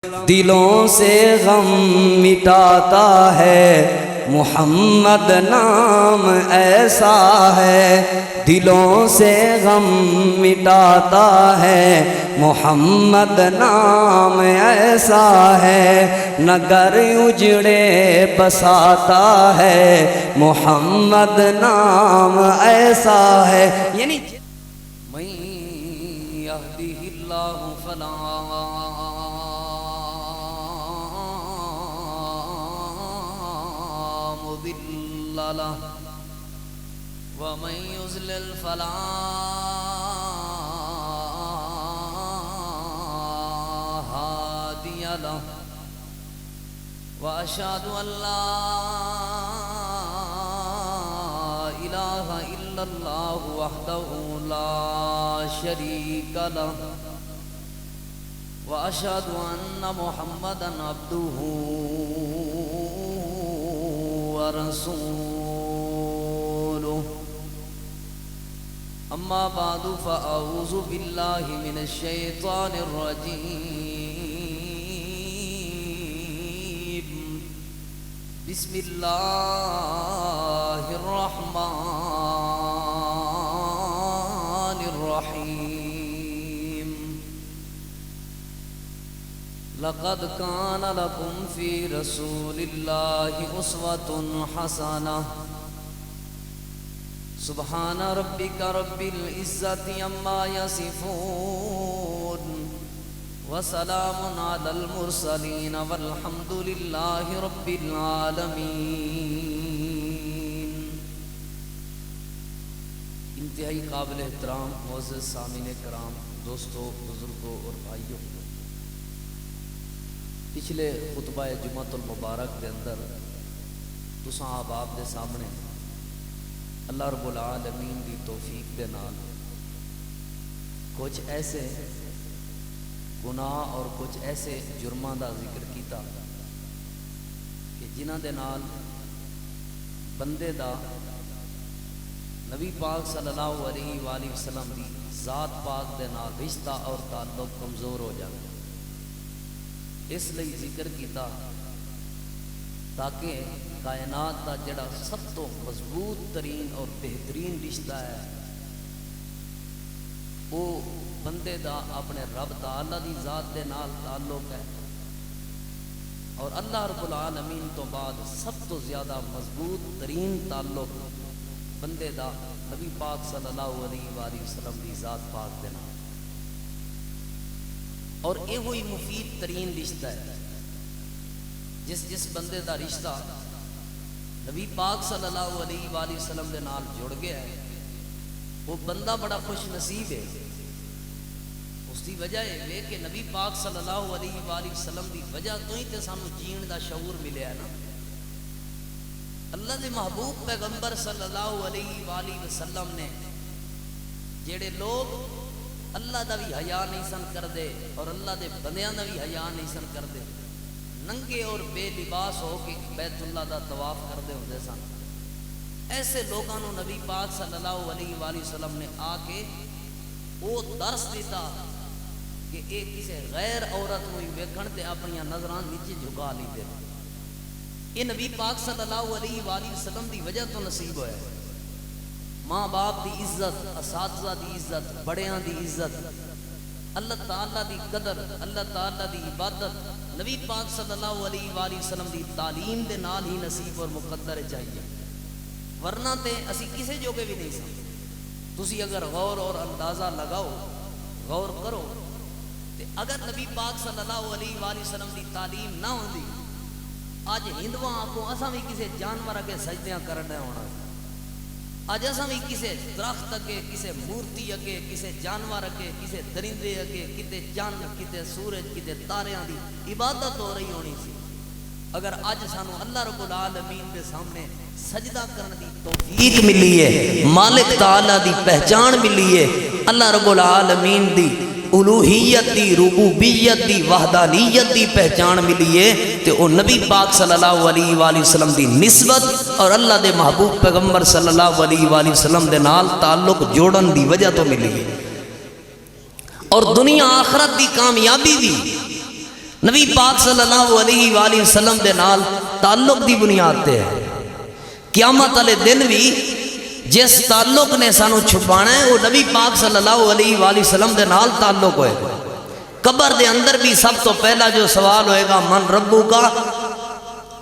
دلوں سے غم مٹاتا ہے محمد نام ایسا ہے، دلوں سے غم مٹاتا ہے محمد نام ایسا ہے، نگر اجڑے بساتا ہے محمد نام ایسا ہے۔ یعنی من یہدہ اللہ فلا ومن يضلل فلا هادي له وأشهد أن لا إله إلا الله وحده لا شريك له وأشهد أن محمدا عبده ورسوله أما بعد فأعوذ بالله من الشيطان الرجيم بسم الله الرحمن الرحيم لقد كان لكم في رسول الله أسوة حسنة سبحان ربك رب العزة عما يصفون وسلام على المرسلين والحمد لله رب العالمين۔ انتہائی قابل احترام معزز سامعین کرام، دوستو، بزرگوں اور بھائیوں، پچھلے خطبہ جمعۃ المبارک کے اندر تساں آپ دے سامنے اللہ رب العالمین دی توفیق دے نال کچھ ایسے گناہ اور کچھ ایسے جرماں دا ذکر کیتا کہ جنہاں دے نال بندے دا نبی پاک صلی اللہ علیہ وآلہ وسلم دی ذات پاک دے نال رشتہ اور تعلق کمزور ہو جائے۔ اس لئی ذکر کیتا تاکہ کائنات کا جڑا سب تو مضبوط ترین اور بہترین رشتہ ہے وہ بندے دا اپنے رب تعالی دی ذات دے نال تعلق ہے، اور اللہ رب العالمین تو بعد سب تو زیادہ مضبوط ترین تعلق بندے دا نبی پاک صلی اللہ علیہ وآلہ وسلم دی ذات پاک دے نال، اور یہ وہی مفید ترین رشتہ ہے۔ جس بندے دا رشتہ نبی پاک صلی اللہ علیہ وآلہ وسلم دے نال جڑ گیا ہے وہ بندہ بڑا خوش نصیب ہے۔ اس دی وجہ ہے کہ نبی پاک صلی اللہ علیہ وآلہ وسلم دی وجہ تو ہی تے سانو جین دا شعور ملیا ہے نا۔ اللہ دے محبوب پیغمبر صلی اللہ علیہ وآلہ وسلم نے جڑے لوگ اللہ دا بھی حیا نہیں سن کر دے اور اللہ دے بندیاں دا بھی حیا نہیں سن کر دے، ننگے اور بے لباس ہو کے بیت اللہ دا طواف کردے ہوندے سن، ایسے لوگاں نو نبی پاک صلی اللہ علیہ وآلہ وسلم نے آ کے وہ درس دیتا کہ اے کسے غیر عورت نو ویکھن تے اپنی نظراں نیچے جھکا لیندے۔ یہ نبی پاک صلی اللہ علیہ وآلہ وسلم دی وجہ تو نصیب ہویا ہے۔ ماں باپ دی عزت، اساتذہ دی عزت، بڑیاں دی عزت، اللہ تعالیٰ دی قدر، اللہ تعالیٰ دی عبادت نبی پاک صلی اللہ علیہ وآلہ وسلم دی تعلیم دے نال ہی نصیب اور مقدر چاہیے، ورنہ تے اسی کسے جوگے بھی نہیں سکتے۔ تسی اگر غور اور اندازہ لگاؤ، غور کرو، تے اگر نبی پاک صلی اللہ علیہ وآلہ وسلم دی تعلیم نہ ہوندی آج ہندواں آکو اساں بھی کسے جانور اگے سجدیاں کرنے ہونا، آج اساں بھی کسے درخت اگے، کسے مورتی اگے، کسے جانور اگے، کسے درندے اگے، کتے چاند، کتے سورج، کتے تاریاں دی عبادت ہو رہی ہونی سی۔ اگر آج سانو اللہ رب العالمین دے سامنے سجدہ کرنے دی توفیق ملی ہے، مالک تعالی دی پہچان ملی ہے، اللہ رب العالمین دی الوہیت دی، ربوبیت دی، وحدانیت دی پہچان ملی ہے تے او نبی پاک صلی اللہ علیہ وآلہ وسلم دی نسبت اور اللہ دے محبوب پیغمبر صلی اللہ علیہ وآلہ وسلم دے نال تعلق جوڑن دی وجہ تو ملی ہے۔ اور دنیا آخرت دی کامیابی بھی نبی پاک صلی اللہ علیہ وآلہ وسلم دے نال تعلق دی بنیاد تے ہے۔ قیامت والے دن بھی جس تعلق نے سانو چھپانا ہے وہ نبی پاک صلی اللہ علیہ وآلہ وسلم دے نال تعلق ہوئے گا۔ قبر دے اندر بھی سب تو پہلا جو سوال ہوئے گا من ربو کا،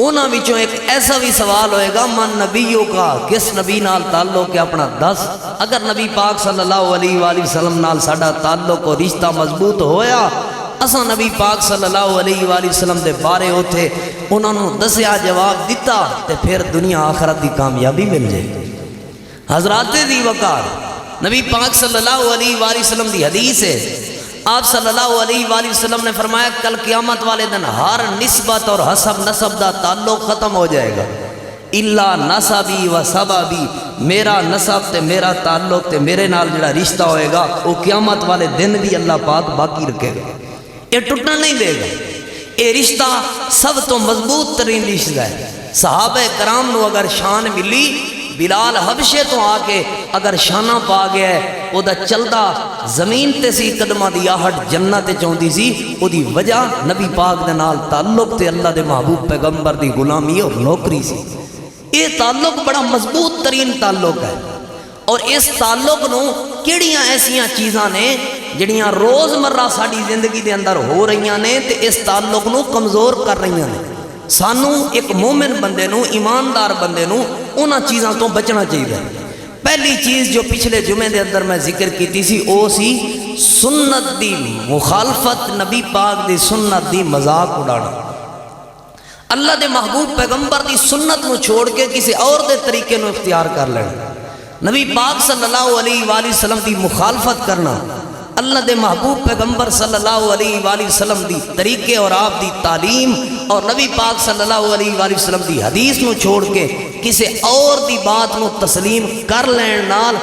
اونا وچوں ایک ایسا بھی سوال ہوئے گا من نبیوں کا، کس نبی نال تعلق ہے اپنا دس۔ اگر نبی پاک صلی اللہ علیہ وآلہ وسلم نال ساڈا تعلق اور رشتہ مضبوط ہویا، اساں نبی پاک صلی اللہ علیہ وآلہ وسلم دے بارے ہوتے انہوں نے دسیا جواب دیتا تے پھر دنیا آخرت دی کامیابی مل جائے۔ حضرات دی وقار نبی پاک صلی اللہ علیہ وآلہ وسلم دی حدیث ہے، آپ صلی اللہ علیہ وآلہ وسلم نے فرمایا کل قیامت والے دن ہر نسبت اور حسب نسب دا تعلق ختم ہو جائے گا، الا نسبی و سببی، میرا نسب تے میرا تعلق تے میرے نال جڑا رشتہ ہوئے گا وہ قیامت والے دن بھی اللہ پاک باقی رکھے گا، یہ ٹوٹنا نہیں دے گا۔ یہ رشتہ سب تو مضبوط ترین رشتہ ہے۔ صحابہ کرام نو اگر شان ملی، بلال حبشے تو آ کے اگر شانہ پا گیا ہے، وہ دا چلدا زمین تے سی قدمہ دی آہٹ جنت چوندی سی، وہ دی وجہ نبی پاک دے نال تعلق تے اللہ دے محبوب پیغمبر دی غلامی اور نوکری سی۔ یہ تعلق بڑا مضبوط ترین تعلق ہے، اور اس تعلق نو کیڑیاں ایسیاں چیزاں نے جڑیاں روز مرہ ساڑی زندگی دے اندر ہو رہیاں نے تے اس تعلق نو کمزور کر رہیاں نے۔ سانو ایک مومن بندے نو، ایماندار بندے نو انہاں چیزاں تو بچنا چاہیے۔ پہلی چیز جو پچھلے جمعے دے اندر میں ذکر کیتی سی او سی سنت دی مخالفت، نبی پاک دی سنت دی مذاق اڑانا۔ اللہ دے محبوب پیغمبر دی سنت نو چھوڑ کے کسی اور دے طریقے نو اختیار کر لینا، نبی پاک صلی اللہ علیہ وآلہ وسلم دی مخالفت کرنا، اللہ دے محبوب پیغمبر صلی اللہ علیہ وآلہ وسلم دی طریقے اور آپ دی تعلیم اور نبی پاک صلی اللہ علیہ وآلہ وسلم دی حدیث نو چھوڑ کے کسی اور دی بات نو تسلیم کر لین نال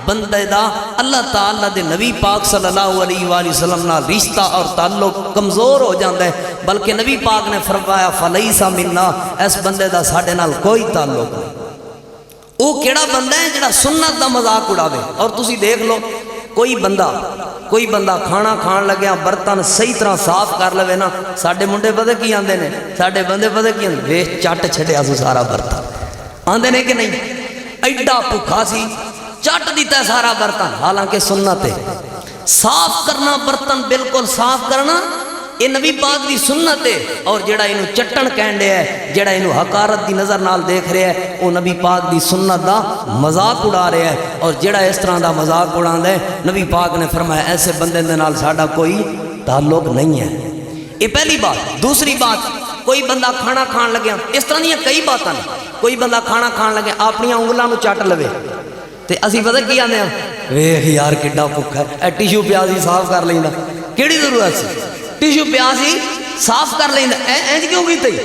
بندے دا اللہ تعالیٰ دے نبی پاک صلی اللہ علیہ وآلہ وسلم نال رشتہ اور تعلق کمزور ہو جاندہ ہے، بلکہ نبی پاک نے فرمایا فلیس منا، اس بندے دا ساڈے نال کوئی تعلق نہیں۔ وہ کیڑا بندہ ہے جڑا سنت دا مذاق اڑاوے؟ اور تسی دیکھ لو کوئی بندہ کھانا کھان لگیا برتن صحیح طرح صاف کر لوے نا، ساڈے منڈے پتہ کی آندے نے، ساڈے بندے پتہ کی آندے ویخ چٹ چھڈیا سو سارا برتن، آندے نے کہ نہیں؟ ایڈا بھوکا سی چٹ دیتا ہے سارا برتن، حالانکہ سنت ہے صاف کرنا، برتن بالکل صاف کرنا یہ نبی پاک دی سنت ہے، اور جڑا انہوں چٹن کہن دے ہے، جڑا انہوں حقارت دی نظر نال دیکھ رہے ہے، وہ نبی پاک دی سنت دا مذاق اڑا رہے ہے، اور جڑا اس طرح دا مذاق اڑا دے نبی پاک نے فرمایا ایسے بندے دے نال ساڈا کوئی تعلق نہیں ہے۔ یہ پہلی بات۔ دوسری بات، کوئی بندہ کھانا کھان لگیا، اس طرح دی کئی باتاں نے، کوئی بندہ کھانا کھان لگیا اپنی انگلاں نو چٹ لوے تے اسی پتہ کی آندے ہیں ویکھ یار کڈا بھوکا ہے، اے ٹیشو پیاسی صاف کر لیندا، کیڑی ضرورت سی؟ ٹیشو پیاسی صاف کر لیندا، اینج کیوں کیتی؟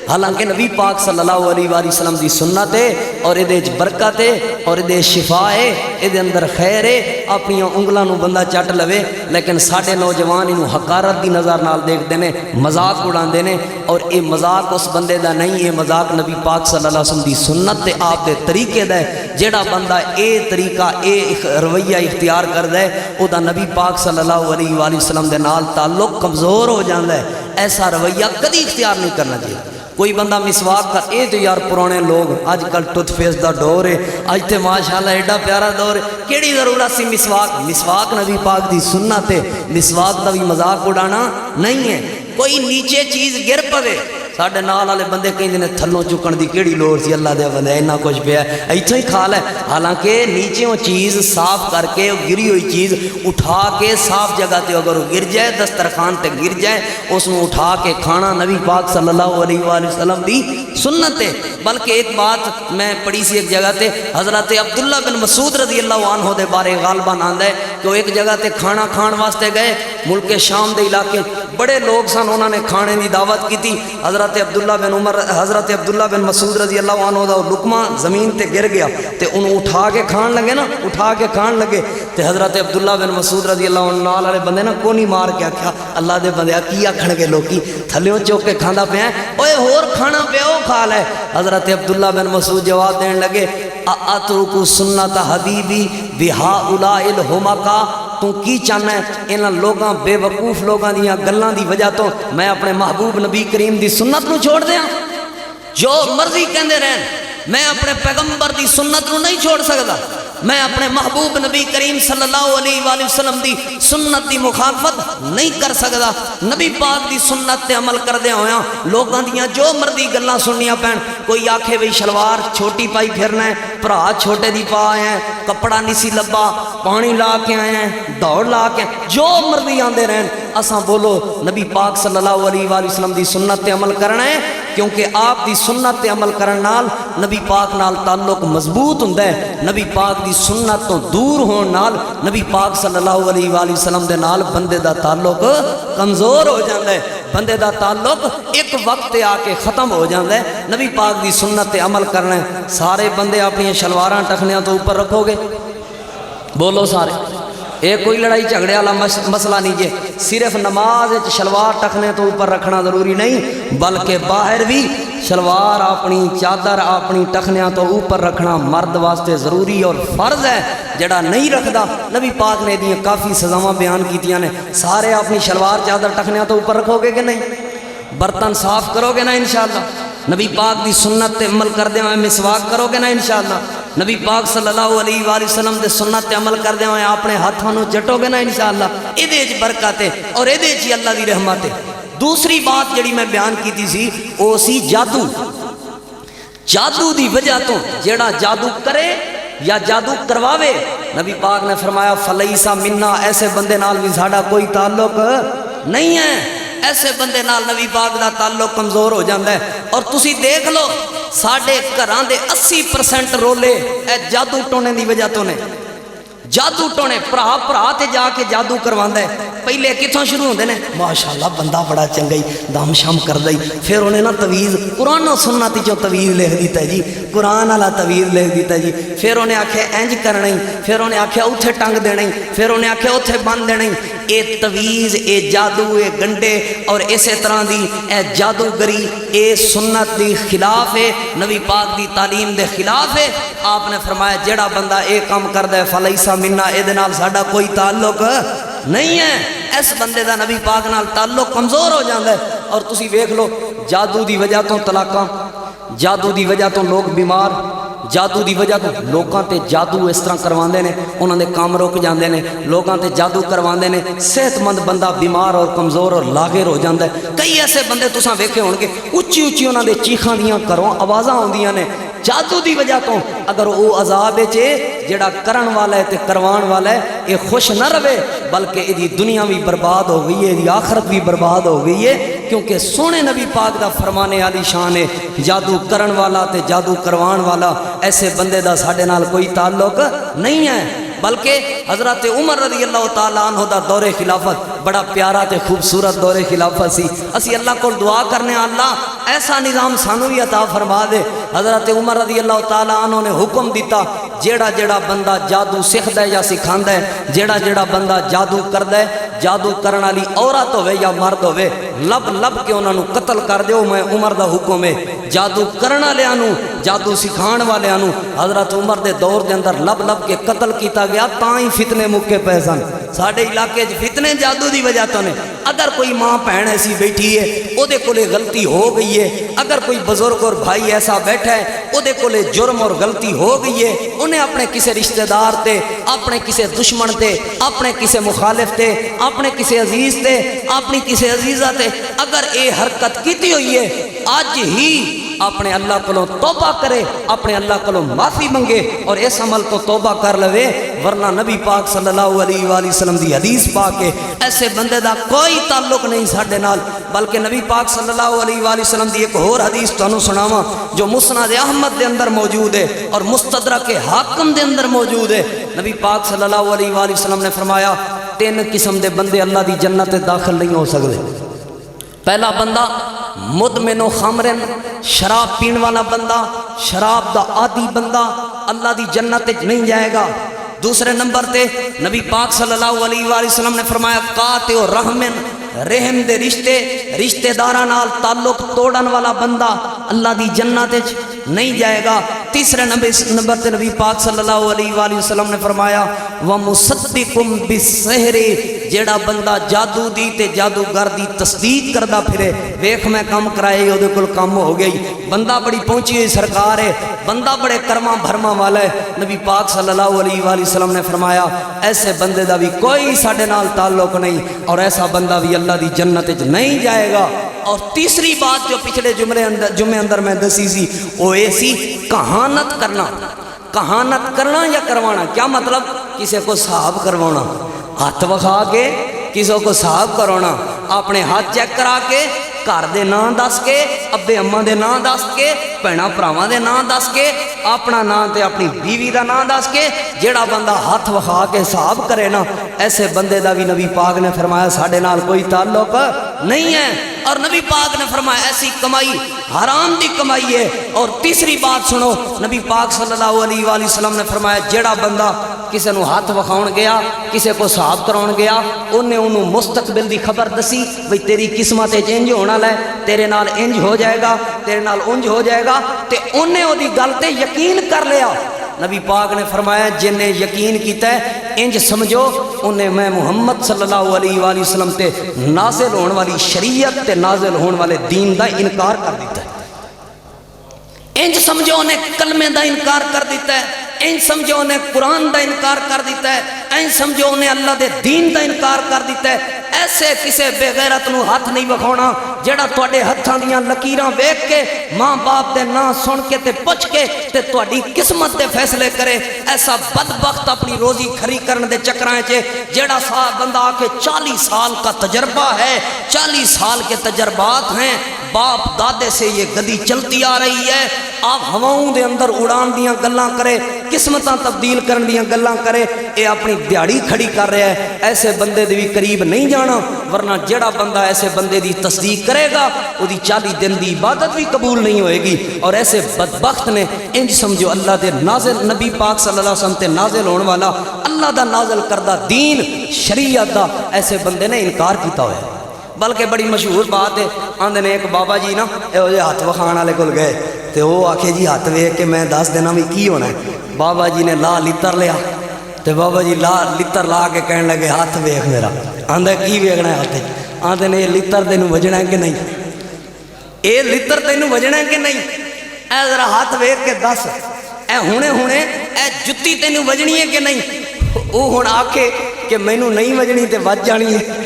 حالانکہ نبی پاک صلی اللہ علیہ وآلہ وسلم دی سنت ہے، اور یہ برکت ہے، اور یہ شفا ہے، یہ اندر خیر ہے۔ اپنی انگلاں نو بندہ چٹ لوے، لیکن ساڈے نوجوان انہوں حقارت دی نظر نال دیکھتے ہیں، مذاق اڑاندے نے، اور یہ مذاق اس بندے دا نہیں، یہ مذاق نبی پاک صلی اللہ علیہ وسلم دی سنت تے آپ دے طریقے دا ہے۔ جیڑا بندہ اے طریقہ اے رویہ اختیار کردا ہے، او دا نبی پاک صلی اللہ علیہ وآلہ وسلم دے نال تعلق کمزور ہو جاندا ہے۔ ایسا رویہ کدی اختیار نہیں کرنا چاہیے۔ کوئی بندہ مسواک کر، اے تو یار پرانے لوگ آج کل ٹوتھ پیسٹ دا دور ہے، آج تے ماشاءاللہ ایڈا پیارا دور ہے، کیڑی ضرورت سی مسواک نبی پاک دی سنت ہے، مسواک دا بھی مذاق اڑانا نہیں ہے۔ کوئی نیچے چیز گر پوے، ساڈے نال والے بندے کہیں نے تھلوں چکن دی کیڑی لوڑ سی، اللہ دے بندے اتنا کچھ پیا ہے ایتھے ہی کھا لے، حالانکہ نیچے چیز صاف کر کے گری ہوئی چیز اٹھا کے صاف جگہ تے اگر گر جائے، دسترخوان تے گر جائے، اس میں اٹھا کے کھانا نبی پاک صلی اللہ علیہ وآلہ وسلم دی سنت ہے۔ بلکہ ایک بات میں پڑھی سی ایک جگہ تے، حضرت عبداللہ بن مسعود رضی اللہ عنہ دے بارے غالباً آندا ہے کہ وہ ایک جگہ تے کھانا کھان واسطے گئے، ملک شام دے علاقے بڑے لوگ سن، انہوں نے کھانے دی دعوت کی تھی۔ حضرت عبداللہ بن مسعود رضی اللہ عنہ دا لقمہ زمین تے گر گیا تے انہوں اٹھا کے کھان لگے نا، اٹھا کے کھان لگے تے حضرت عبداللہ بن مسعود رضی اللہ عنہ نال والے بندے نا کونی مار کے آکھیا اللہ دے بندے کی آکھن گے لوکی تھلیوں چوک کے کھاندا پیا ہے، اوے ہور کھانا پیا او کھا لے۔ حضرت عبداللہ بن مسعود جواب دین لگے اترکو سنت حبیبی بہؤلاء الحمقاء، تو کی چاہنا ہے؟ انہاں لوگاں بے وقوف لوگاں دیاں گلاں دی وجہ تو میں اپنے محبوب نبی کریم دی سنت نو چھوڑ دیاں؟ جو مرضی کہندے رہن، میں اپنے پیغمبر دی سنت نو نہیں چھوڑ سکتا، میں اپنے محبوب نبی کریم صلی اللہ علیہ وآلہ وسلم دی سنت دی مخالفت نہیں کر سکتا۔ نبی پاک دی سنت تے عمل کردے ہویا لوگاں دیاں جو مرضی گلاں سننیاں پین، کوئی آکھے بھئی شلوار چھوٹی پائی پھرنا ہے، بھرا چھوٹے دی پا آئے ہیں، کپڑا نہیں سی لبا، پانی لا کے آئے ہیں، دوڑ لا کے، جو مرضی آندے رہن، اساں بولو نبی پاک صلی اللہ علیہ وآلہ وسلم دی سنت تے عمل کرنا ہے، کیونکہ آپ دی سنت تے عمل کرن نال نبی پاک نال تعلق مضبوط ہوندا ہے، نبی پاک دی سنت تو دور ہون نال نبی پاک صلی اللہ علیہ وآلہ وسلم دے نال بندے دا تعلق کمزور ہو جاندا ہے، بندے دا تعلق ایک وقت تے آ کے ختم ہو جاندا ہے۔ نبی پاک دی سنت تے عمل کرنا ہے، سارے بندے اپنی شلواراں ٹخنیاں تو اوپر رکھو گے؟ بولو سارے، ایک کوئی لڑائی جھگڑے والا مسئلہ نہیں جے، صرف نماز شلوار ٹکنے تو اوپر رکھنا ضروری نہیں، بلکہ باہر بھی شلوار اپنی چادر اپنی ٹخنیاں تو اوپر رکھنا مرد واسطے ضروری اور فرض ہے۔ جڑا نہیں رکھدا نبی پاک نے دیاں کافی سزاواں بیان کیتیاں نے، سارے اپنی شلوار چادر ٹخنیاں تو اوپر رکھو گے کہ نہیں؟ برتن صاف کرو گے نا انشاءاللہ؟ نبی پاک دی سنت تے عمل کردے ہوئے مسواک کرو گے نا انشاءاللہ؟ نبی پاک صلی اللہ علیہ وآلہ وسلم دے سنت تے عمل کردے ہوئے اپنے ہاتھوں نو چٹو گے نا انشاءاللہ؟ ایدے وچ برکت ہے اور ایدے وچ اللہ دی رحمت ہے۔ دوسری بات جڑی میں بیان کیتی سی او سی جادو۔ جادو دی وجہ تو جڑا جادو کرے یا جادو کرواوے، نبی پاک نے فرمایا فلیسا منا، ایسے بندے نال بھی ساڈا کوئی تعلق نہیں ہے، ایسے بندے نال نبی پاک دا تعلق کمزور ہو جاندہ ہے۔ اور تسی دیکھ لو ساڑھے گھراں دے 80% رولے اے جادو ٹونے دی وجہ تو نے، جادو ٹونے پرا تے جا کے جادو کرواندہ ہے۔ پہلے کتھوں شروع ہوندے نے؟ ماشاءاللہ بندہ بڑا چنگئی دام شام کر دئی، پھر انہیں نا تویز قرآن و سنت جو تویز لکھ دیتا ہے جی، قرآن والا تویز لکھ دیتا ہے جی، پھر انہیں آکھے انج کرنا، پھر انہیں آکھے اتھے ٹنگ دینا، پھر انہیں آکھے اتھے بند دینا۔ اے تویز، اے جادو، اے گنڈے اور اسی طرح دی اے جادوگری اے سنت دی خلاف ہے، نبی پاک دی تعلیم دے خلاف ہے۔ آپ نے فرمایا جڑا بندہ اے کام کردا ہے فلیسا منا، اے دے نال ساڈا کوئی تعلق نہیں ہے، اس بندے دا نبی پاک نال تعلق کمزور ہو جاندا ہے۔ اور تسی ویکھ لو جادو دی وجہ تو طلاقاں، جادو دی وجہ تو لوگ بیمار، جادو دی وجہ تو لوگاں تے جادو اس طرح کرواندے نے انہاں دے کام رک جاندے نے، لوگاں تے جادو کرواندے نے، صحت مند بندہ بیمار اور کمزور اور لاغر ہو جاندا ہے۔ کئی ایسے بندے تساں ویکھے ہون گے اچھی اچھی انہاں دے چیخاں دیاں گھروں آوازاں ہوندیاں نے، جادو دی وجہ تو اگر او عذاب وچ جڑا کرن والا ہے تے کروان والا ہے اے خوش نہ رہے، بلکہ ایدی دنیا بھی برباد ہو گئی ہے، ایدی آخرت بھی برباد ہو گئی ہے، کیونکہ سونے نبی پاک دا فرمانے علی شان ہے جادو کرن والا تے جادو کروان والا ایسے بندے دا ساڈے نال کوئی تعلق نہیں ہے۔ بلکہ حضرت عمر رضی اللہ تعالیٰ عنہ دا دور خلافت بڑا پیارا تے خوبصورت دور خلافت سی، اسی اللہ کو دعا کرنے اللہ ایسا نظام سانو بھی عطا فرما دے۔ حضرت عمر رضی اللہ تعالیٰ عنہ نے حکم دیتا جیڑا جیڑا بندہ جادو سکھدا ہے یا سکھاندا ہے، جیڑا جیڑا بندہ جادو کردا ہے، جادو کرن والی عورت ہوے یا مرد ہوے، لب لب کے انہاں نو قتل کر دیو، میں عمر دا حکم ہے۔ جادو کرن والیاں نو، جادو سکھان والیاں نو حضرت عمر دے دور دے اندر لب لب کے قتل کیتا گیا، تاں ہی فتنے مکے پے سن۔ ساڈے علاقے وچ فتنے جادو دی وجہ تو نے۔ اگر کوئی ماں بہن ایسی بیٹھی ہے او دے کولے غلطی ہو گئی ہے، اگر کوئی بزرگ اور بھائی ایسا بیٹھا ہے او دے کولے جرم اور غلطی ہو گئی ہے، انہیں اپنے کسی رشتہ دار تے، اپنے کسی دشمن تے، اپنے کسی مخالف تے، اپنے کسی عزیز تے، اپنی کسی عزیزہ تے اگر اے حرکت کیتی ہوئی ہے، آج ہی اپنے اللہ کو توبہ کرے، اپنے اللہ کو معافی منگے اور اس عمل کو توبہ کر لوے، ورنہ نبی پاک صلی اللہ علیہ وآلہ وسلم دی حدیث پاک ہے ایسے بندے دا کوئی تعلق نہیں ساڈے نال۔ بلکہ نبی پاک صلی اللہ علیہ وآلہ وسلم دی ایک اور حدیث تانوں سناواں جو مسند احمد دے اندر موجود ہے اور مستدرک حاکم دے اندر موجود ہے۔ نبی پاک صلی اللہ علیہ وآلہ وسلم نے فرمایا 3 قسم دے بندے اللہ دی جنت داخل نہیں ہو سکتے۔ پہلا بندہ مدمن و خمرن، شراب پین والا بندہ، شراب دا عادی بندہ اللہ دی جنت نہیں جائے گا۔ دوسرے نمبر تے نبی پاک صلی اللہ علیہ وآلہ وسلم نے فرمایا قاطع و رحمن، رحم دے رشتے داراں نال تعلق توڑن والا بندہ اللہ دی جنت نہیں جائے گا۔ تیسرے نمبر تے نبی پاک صلی اللہ علیہ وآلہ وسلم نے فرمایا وَمُصَدِّقٌ بِالسِّحْرِ جیڑا بندہ جادو دی تے جادوگر دی تصدیق کردہ پھرے ویکھ میں کام کرائے او دے کل کام ہو گئی بندہ بڑی پہنچی ہوئی سرکار ہے بندہ بڑے کرما بھرما والا ہے نبی پاک صلی اللہ علیہ وآلہ وسلم نے فرمایا ایسے بندے دا بھی کوئی ساڑھے نال تعلق نہیں اور ایسا بندہ بھی اللہ دی جنت نہیں جائے گا اور تیسری بات جو پچھلے جمعے اندر میں دسی سی وہ ایسی کہانت کرنا یا کروانا کیا مطلب کسی کو صاحب کروانا ہاتھ وکھا کے کسی کو صاحب کروانا اپنے ہاتھ چیک کرا کے گھر دے نام دس کے ابے اماں دے نام دس کے بھیڑاں بھراواں دے نام دس کے اپنا نام تے اپنی بیوی دا نام دس کے جیڑا بندہ ہاتھ وکھا کے حساب کرے نا ایسے بندے دا بھی نبی پاک نے فرمایا ساڈے نال کوئی تعلق نہیں ہے اور نبی پاک نے فرمایا ایسی کمائی حرام دی کمائی ہے اور تیسری بات سنو نبی پاک صلی اللہ علیہ وآلہ وسلم نے فرمایا جیڑا بندہ کسی نو ہاتھ وکھاؤن گیا کسی کو حساب کراؤن گیا انہیں انہوں مستقبل دی خبر دسی بھئی تیری قسمت انج ہونا لے تیرے نال انج ہو جائے گا تیرے نال انج ہو جائے گا تے انہیں او دی گل تے یقین کر لیا نبی پاک نے فرمایا جن نے یقین کیتا ہے انج سمجھو انہیں میں محمد صلی اللہ علیہ وآلہ وسلم تے نازل ہون والی شریعت تے نازل ہون والے دین دا انکار کر دیتا ہے انج سمجھو انہیں کلمے دا انکار کر دیتا ہے انج سمجھو انہیں قرآن دا انکار کر دیتا ہے انج سمجھو انہیں اللہ دے دین دا انکار کر دیتا ہے ایسے کسے بے غیرت نو ہاتھ نہیں وکھاؤنا جیڑا تواڈے ہتھاں دیاں لکیراں ویکھ کے ماں باپ دے نام سن کے تے پچھ کے تے تواڈی قسمت دے فیصلے کرے ایسا بدبخت اپنی روزی کھری کرن دے چکراں وچ جیڑا بندہ آ کے 40 سال کا تجربہ ہے 40 سال کے تجربات ہیں باپ دادے سے یہ گدی چلتی آ رہی ہے آپ ہواؤں دے اندر اڑان دیاں گلاں کرے قسمتاں تبدیل کرن دیاں گلاں کرے اے اپنی دیہڑی کھڑی کر رہا ہے ایسے بندے دے بھی قریب نہیں جانا ورنہ جڑا بندہ ایسے بندے دی تصدیق کرے گا وہ دی 40 دن دی عبادت بھی قبول نہیں ہوئے گی اور ایسے بدبخت نے انج سمجھو اللہ دے نازل نبی پاک صلی اللہ علیہ وسلم تے نازل ہون والا اللہ دا نازل کردہ دین شریعت دا ایسے بندے نے انکار کیتا ہوئے بلکہ بڑی مشہور بات ہے آندے نے ایک بابا جی نا اے جے ہاتھ وکھان والے کول گئے تے وہ آکھے جی ہاتھ ویکھ کے میں 10 دناں وچ کی ہونا ہے بابا جی نے لا لتر لیا تے بابا جی لا لتر لا کے کہنے لگے ہاتھ ویکھ میرا آندے کی ویکھنا ہے ہاتھ آندے نے یہ لتر تینوں وجنا ہے کہ نہیں اے لتر تینوں وجنا ہے کہ نہیں اے ذرا ہاتھ ویکھ کے دس اے ہونے اے جتی تینوں وجنی ہے کہ نہیں وہ ہن آکھے کہ مینوں نہیں وجنی تے وج جانی ہے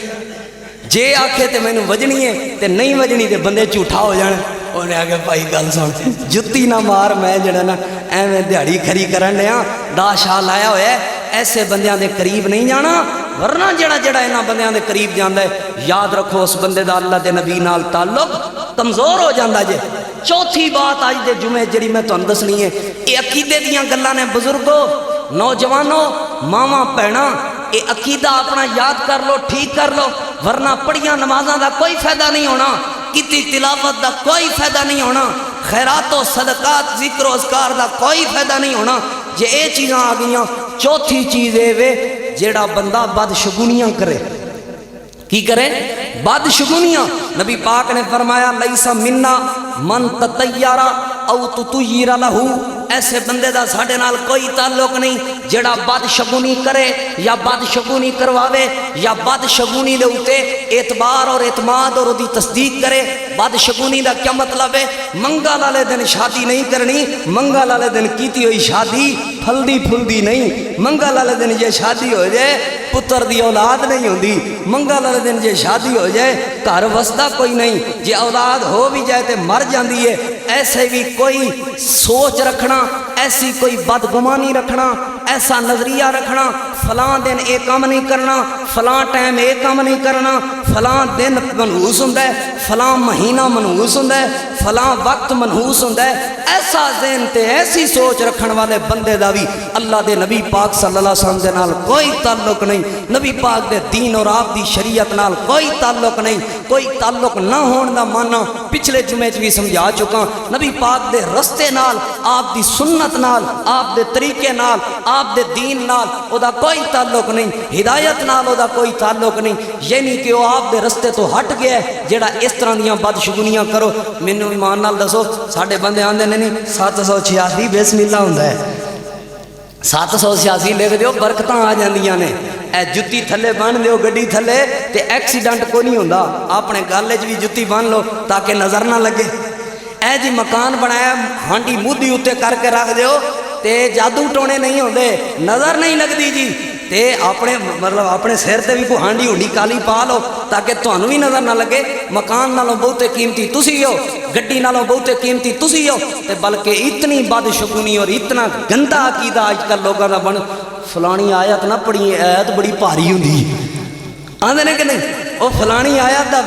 جے آکھے تے مینوں وجنی ہے تے نہیں وجنی تے بندے جھوٹا ہو جانا انہیں آگے بھائی گل سن جتی نہ مار میں جڑا نا ایویں دیہڑی کھری کرن لیا دا شاہ لایا ہوا ہے ایسے بندیاں دے قریب نہیں جانا ورنہ جڑا انہاں بندیاں دے قریب جاندا ہے یاد رکھو اس بندے دا اللہ دے نبی نال تعلق کمزور ہو جاندا جے چوتھی بات آج دے جمعے جڑی میں تانوں دسنی ہے اے عقیدے دیاں گلاں نے بزرگو نوجوانوں ماواں بہناں اے عقیدہ اپنا یاد کر لو ٹھیک کر لو ورنہ پڑھیاں نمازاں دا کوئی فائدہ نہیں ہونا کیتی تلاوت دا کوئی فائدہ نہیں ہونا خیرات و صدقات ذکر و اذکار دا کوئی فائدہ نہیں ہونا جے اے چیزاں آ گئیاں چوتھی چیز اے وے جیڑا بندہ بدشگونیاں کرے کی کرے بدشگونیاں نبی پاک نے فرمایا لیسا منا من تطیرا او تطیر لہو ایسے بندے دا ساڑھے نال کوئی تعلق نہیں جڑا بدشگونی کرے یا بدشگونی کرواوے یا بدشگونی دے اوتے اعتبار اور اعتماد اور دی تصدیق کرے بدشگونی دا کیا مطلب ہے منگا لالے دن شادی نہیں کرنی منگا لالے دن کیتی ہوئی شادی پھلدی پھلدی نہیں منگا لالے دن یہ شادی ہو جائے پتر دی اولاد نہیں ہوندی منگا لالے دن یہ شادی ہو جائے گھر وسدا کوئی نہیں جے اولاد ہو بھی جائے تے مر جاندی ہے ایسے بھی کوئی سوچ رکھنا ایسی کوئی بدگمانی رکھنا ایسا نظریہ رکھنا فلاں دن اے کام نہیں کرنا فلاں ٹائم اے کام نہیں کرنا فلاں دن منحوس ہوندا ہے فلاں مہینہ منحوس ہوندا ہے فلاں وقت منحوس ہوندا ہے ایسا ذہن تے ایسی سوچ رکھن والے بندے دا بھی اللہ دے نبی پاک صلی اللہ علیہ وسلم دے نال کوئی تعلق نہیں نبی پاک دے دین اور آپ دی شریعت نال کوئی تعلق نہیں کوئی تعلق نہ ہون دا مانا پچھلے جمعے بھی سمجھا چکا. نبی پاک دے رستے نال، آپ دی سنت نال، آپ دے طریقے نال، آپ دے دین نال او دا کوئی تعلق نہیں، ہدایت نال او دا کوئی تعلق نہیں. یعنی کہ وہ آپ دے رستے تو ہٹ گیا ہے جڑا اس طرح دیاں بدشگونیاں کرو. مینوں ایمان نال دسو، ساڈے بندے آندے نے نہیں 786 بسم اللہ ہوندا ہے، 786 لکھ دیو برکتاں آ جاندیاں نے. اے جتی تھلے بن دیو گڈی تھلے تے ایکسیڈنٹ کوئی نہیں ہوندا. اپنے گل وچ بھی جتی بن لو تاکہ نظر نہ لگے. اے جی مکان بنایا ہانڈی مودی اوتے کر کے رکھ دیو تے جادو ٹونے نہیں ہوندے، نظر نہیں لگدی جی. تے اپنے مطلب اپنے سر تے بھی کوئی ہانڈی ہونڈی کالی پا لو تاکہ تانوں بھی نظر نہ لگے. مکان نالوں بہتے قیمتی تسی ہو، گڈی نالوں بہتے قیمتی تسی ہو. تے بلکہ اتنی بدشگونی اور اتنا گندا عقیدہ اج کل لوگاں دا بن. فلانی آیت نہ پڑھی، آیت بڑی بھاری ہوندی آندے نے کہ نہیں، او فلانی آیت دا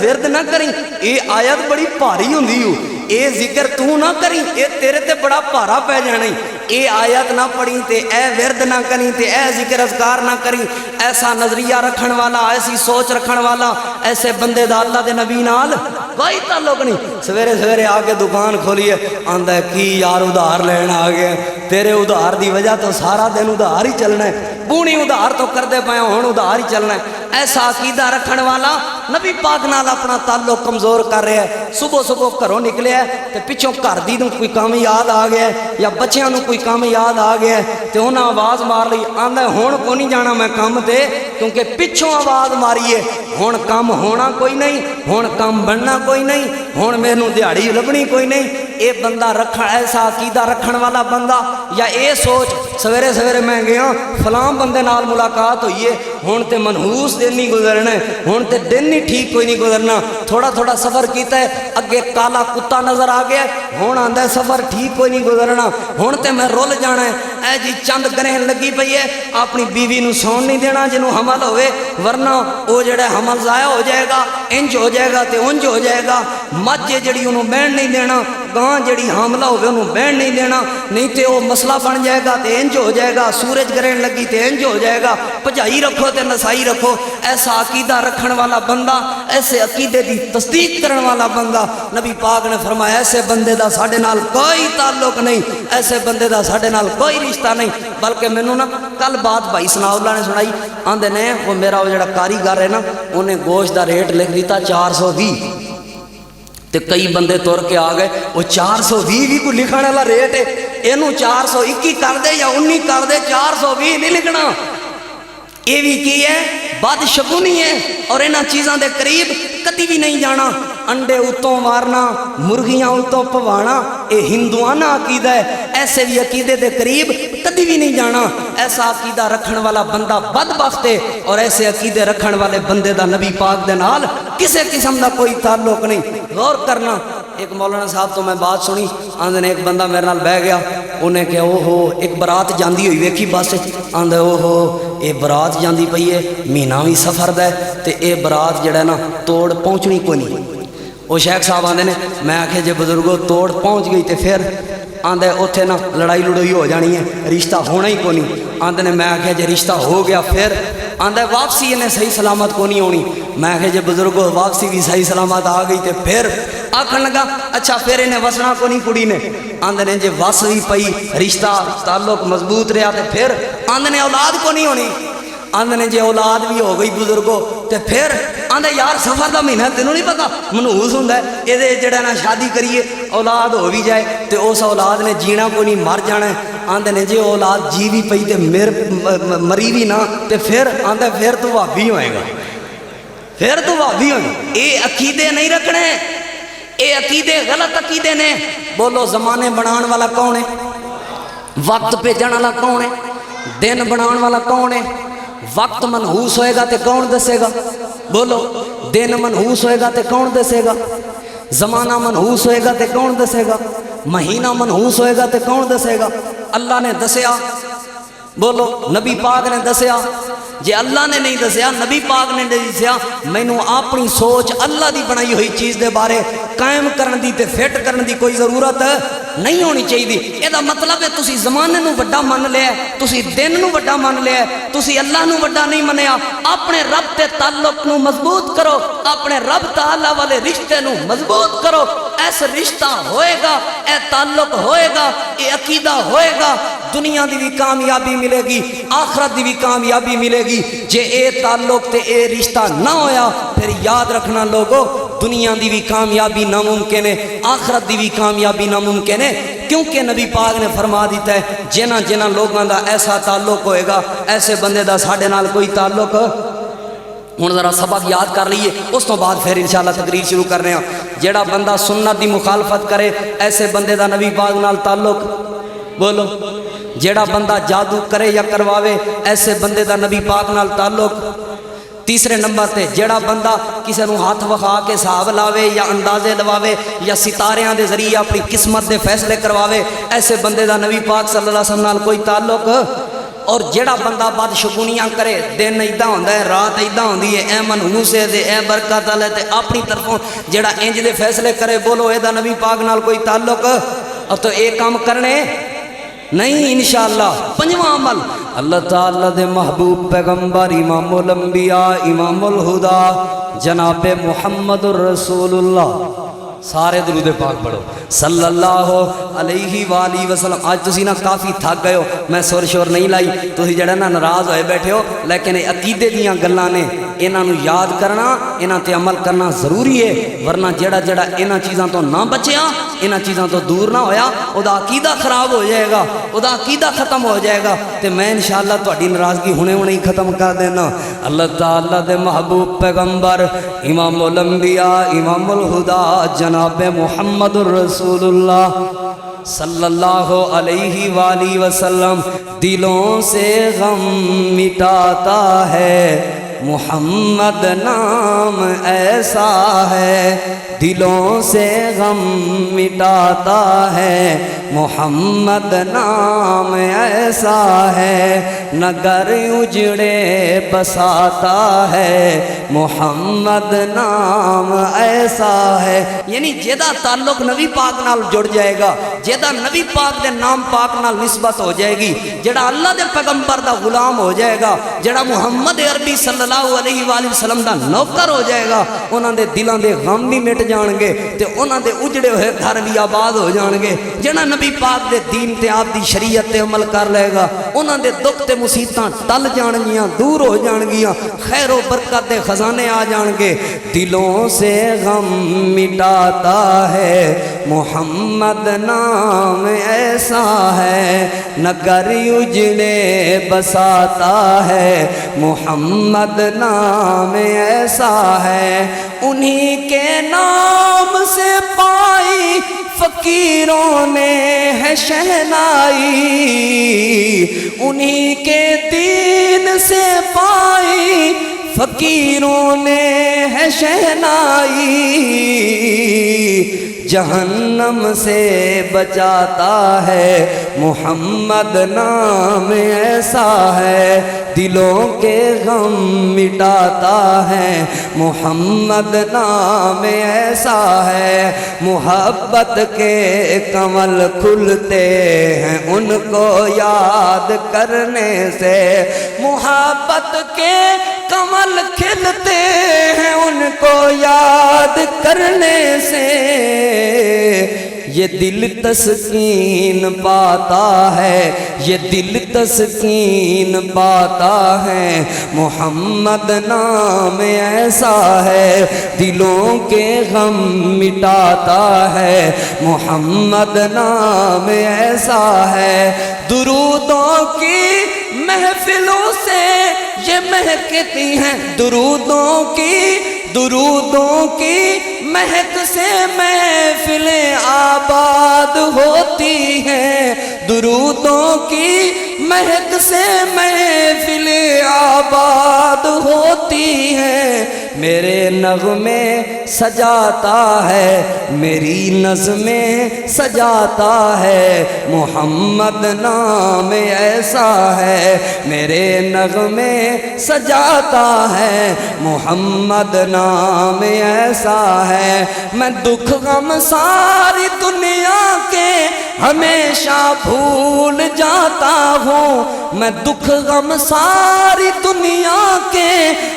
ورد نہ کریں، اے آیت بڑی بھاری ہوندی ہو، اے ذکر تو نہ کریں، اے تیرے تے بڑا بھارا پہ جانا. اے آیت نہ پڑھی تے اے ورد نہ کریں تے اے ذکر اذکار نہ کریں. ایسا نظریہ رکھن والا، ایسی سوچ رکھن والا، ایسے بندے دا اللہ دے نبی نال کوئی تعلق نہیں. سویرے سویرے آ کے دکان کھولیے آندا ہے کی یار ادھار لین آ گئے، تیرے ادھار دی وجہ تو سارا دن ادھار ہی چلنا ہے، بونی ادھار تو کردے پے ہن ادھار ہی چلنا ہے. ایسا عقیدہ رکھن والا نبی پاک نال اپنا تعلق کمزور کر رہا ہے. صبح صبح گھروں نکلیا ہے تے پچھوں گھر دی نوں کوئی کام یاد آ گیا ہے یا بچیاں نوں کوئی کام یاد آ گیا ہے تے انہاں آواز مار لئی، آندا ہے ہن کو نہیں جانا میں کام تے، کیونکہ پچھوں آواز ماری ہے. ہن کام ہونا کوئی نہیں، ہن کام بننا کوئی نہیں، ہن مینوں دیہڑی لبنی کوئی نہیں. اے بندہ ایسا عقیدہ رکھن والا بندہ یا اے سوچ سویرے سویرے میں گیا فلاں بندے نال ملاقات ہوئی ہے، ہن تے منحوس دن نہیں گزرنا ہے، ہن تے دن نہیں ٹھیک کوئی نہیں گزرنا. تھوڑا تھوڑا سفر کیتا ہے، اگے کالا کتا نظر آ گیا، ہن آندا ہے سفر ٹھیک کوئی نہیں گزرنا، ہن تے میں رول جانا ہے. اے جی چند گرہن لگی پئی ہے، اپنی بیوی نو سون نہیں دینا جنوں حمل ہوئے، ورنہ او جڑا حمل ضائع ہو جائے گا، انج ہو جائے گا تے انج ہو جائے گا. مجھ جڑی انہوں بہن نہیں دینا، گاں جڑی حاملہ ہوئے انہوں بہن نہیں دینا، نہیں تے وہ مسئلہ بن جائے گا تے انج ہو جائے گا. سورج گرہن لگی تے انج ہو جائے گا. پجائی رکھو تے نسائی رکھو. ایسا عقیدہ رکھن والا بندہ، ایسے عقیدے دی تصدیق کرن والا بندہ، نبی پاک نے فرمایا ایسے بندے دا ساڈے نال کوئی تعلق نہیں، ایسے بندے دا ساڈے نال کوئی رشتہ نہیں. بلکہ مینوں نا کل بات بھائی ثناء اللہ نے سنائی، آندے نے وہ میرا وہ جڑا کاریگر ہے نا انہیں گوشت دا ریٹ لکھ دیتا 420 تے کئی بندے تر کے آ گئے وہ 420 بھی کوئی لکھنے والا ریٹ ہے، اینوں 421 کر دے یا 19 کر دے، 420 نہیں لکھنا. یہ بھی کی ہے بدشگونی ہے اور انہاں چیزاں دے قریب کدی بھی نہیں جانا. انڈے اتوں مارنا، مرغیاں اتوں پوانا، اے ہندوانہ عقیدہ ہے. ایسے بھی عقیدے دے قریب کدی بھی نہیں جانا. ایسا عقیدہ رکھن والا بندہ بدبخت ہے، اور ایسے عقیدے رکھن والے بندے دا نبی پاک دے نال کسے قسم دا کوئی تعلق نہیں. غور کرنا. ایک مولانا صاحب تو میں بات سنی، آندے نے ایک بندہ میرے نال بہ گیا، انہیں کہ او ہو ایک برات جاندی ہوئی ویکھی بس، آندے او ہو اے برات جاندی پئی ہے، مہینہ بھی سفر دا ہے تے اے برات جڑا ہے نا توڑ پہنچنی کوئی نہیں. وہ شیخ صاحب آندے نے میں آکھے جے بزرگوں توڑ پہنچ گئی تے پھر آندے اوتھے نا لڑائی لڑوئی ہو جانی ہے، رشتہ ہونا ہی کوئی نہیں. آندے نے میں آکھے جے رشتہ ہو گیا پھر آندے واپسی انہیں صحیح سلامت کو نہیں ہونی. میں آکھے جے بزرگوں واپسی بھی صحیح سلامت آ گئی تے پھر آکھن لگا اچھا پھر انہیں وسنا کو نہیں کڑی نے. آندے نے جے وس بھی پئی رشتہ تعلق مضبوط رہا تے پھر آندے نے اولاد کو نہیں ہونی. آندے نے جے اولاد بھی ہو گئی بزرگوں تے پھر آندے یار سفر دا مہینہ تینوں نہیں پتا منحوس ہوندا ہے، اے جڑا نا شادی کریے اولاد ہو بھی جائے تے اس اولاد نے جینا کوئی نہیں مر جانا ہے. آندے نے جے اولاد جی بھی پئی تے مری بھی نہ تے پھر آندے پھر تو بھابی ہوئے گا، پھر تو بھابی ہوئے گا. اے عقیدے نہیں رکھنے، اے عقیدے غلط عقیدے نے. بولو زمانے بنان والا کون ہے؟ وقت بھیجن والا کون ہے؟ دن بنان والا کون ہے؟ وقت منحوس ہوئے گا تے کون دسے گا؟ بولو دن منحوس ہوئے گا تے کون دسے گا؟ زمانہ منحوس ہوئے گا تے کون دسے گا؟ مہینہ منحوس ہوئے گا تے کون دسے گا؟ اللہ نے دسیا. بولو نبی پاک نے دسیا. جے اللہ نے نہیں دسیا، نبی پاک نے نہیں دسیا، مینوں اپنی سوچ اللہ دی بنائی ہوئی چیز دے بارے قائم کرن دی تے فٹ کرن دی کوئی ضرورت نہیں ہونی چاہیے. یہ مطلب ہے تسی زمانے نو وڈا من لیا, تسی دن نو وڈا من لیا, تسی اللہ نو وڈا نہیں منیا. اپنے رب تے تعلق نو مضبوط کرو, اپنے رب تعالی والے رشتے نو مضبوط کرو. ایسا رشتہ ہوئے گا, اے تعلق ہوئے گا, اے عقیدہ ہوئے گا, دنیا دی بھی کامیابی ملے گی, آخرت دی بھی کامیابی ملے گی. جے اے تعلق تے اے رشتہ نہ ہویا پھر یاد رکھنا لوگو, دنیا دی بھی کامیابی ناممکن ہے, آخرت دی بھی کامیابی ناممکن ہے. کیونکہ نبی پاک نے فرما دیتا ہے جنہ جنہ لوگوں دا ایسا تعلق ہوئے گا, ایسے بندے دا ساڈے نال کوئی تعلق. ہن ذرا سبق یاد کر لیے, اس تو بعد پھر انشاءاللہ تقریر شروع کر رہے ہیں. جیڑا بندہ سنت دی مخالفت کرے ایسے بندے دا نبی پاک نال تعلق, بولو. جیڑا بندہ جادو کرے یا کرواوے ایسے بندے دا نبی پاک نال تعلق. تیسرے نمبر تے جیڑا بندہ کسی نو ہاتھ وکھا کے حساب لاوے یا اندازے لواوے یا ستاریاں دے ذریعے اپنی قسمت دے فیصلے کرواوے ایسے بندے دا نبی پاک صلی اللہ علیہ وسلم نال کوئی تعلق. اور جیڑا بندہ بدشگونیاں کرے, دن ایداں ہوندا ہے, رات ایداں ہوندی ہے, اے منحوسے دے, اے برکت والے تے اپنی طرفوں جیڑا انج دے فیصلے کرے, بولو اے دا نبی پاک نال کوئی تعلق. اور تو اے کام کرنے نہیں انشاءاللہ. پنجواں عمل, اللہ تعالیٰ دے محبوب پیغمبر امام الانبیاء امام الہدا جناب محمد الرسول اللہ, سارے درود پاک پڑھو صلی اللہ علیہ وآلہ وسلم. آج تسی نا کافی تھک گئے ہو, میں سور شور نہیں لائی, تسی جڑا نا ناراض ہوئے بیٹھے ہو, لیکن عقیدے دیاں گلاں نے, انہاں نو یاد کرنا, انہاں تے عمل کرنا ضروری ہے. ورنہ جڑا انہاں چیزاں تو نہ بچیا, انہاں چیزاں تو دور نہ ہویا, او دا عقیدہ خراب ہو جائے گا, او دا عقیدہ ختم ہو جائے گا. تے میں انشاءاللہ تہاڈی ناراضگی ہونے ہی ختم کر دینا. اللہ تعالیٰ دے محبوب پیغمبر امام الانبیاء امام الہدا جناب محمد الرسول اللہ صلی اللہ علیہ وآلہ وسلم دلوں سے غم مٹاتا ہے, محمد نام ایسا ہے, دلوں سے غم مٹاتا ہے, محمد نام ایسا ہے, نگر اجڑے بساتا ہے, محمد نام ایسا ہے. یعنی جیدہ تعلق نبی پاک نال جڑ جائے گا, جیدہ نبی پاک دے نام پاک نال نسبت ہو جائے گی, جیڑا اللہ دے پیغمبر دا غلام ہو جائے گا, جیڑا محمد عربی صلی اللہ علیہ وآلہ وسلم دا نوکر ہو جائے گا, انہاں دے دلان دے غم بھی مٹ جان گے تے انہاں دے اجڑے ہوئے گھر بھی آباد ہو جان گے. جیڑا نبی پاک دے دین تے آپ دی شریعت تے عمل کر لے گا, انہاں دے دکھ تے مصیبتاں ٹل جان گیاں, دور ہو جان گیاں, خیر و برکت دے خزانے آ جان گے. دلوں سے غم مٹاتا ہے, محمد نام ایسا ہے, نگر اجڑے بساتا ہے, محمد نام ایسا ہے. انہی کے نام سے پائی فقیروں نے ہے شہنائی, انہی کے دین سے پائی فقیروں نے ہے شہنائی. جہنم سے بچاتا ہے, محمد نام ایسا ہے, دلوں کے غم مٹاتا ہے, محمد نام ایسا ہے. محبت کے کمل کھلتے ہیں ان کو یاد کرنے سے, محبت کے کمل کھلتے ہیں ان کو یاد کرنے سے. یہ دل تسکین پاتا ہے, یہ دل تسکین پاتا ہے, محمد نام ایسا ہے, دلوں کے غم مٹاتا ہے, محمد نام ایسا ہے. درودوں کی محفلوں سے یہ مہکتی ہیں, درودوں کی مہک سے محفلیں آباد ہوتی ہیں, درودوں کی مہک سے محفلیں آباد ہوتی ہیں. میرے نغمے سجاتا ہے، میری نظمیں سجاتا ہے، محمد نام ایسا ہے، میرے نغمے سجاتا ہے، محمد نام ایسا ہے، میں دکھ غم ساری دنیا کے ہمیشہ بھول جاتا ہوں، میں دکھ غم ساری دنیا کے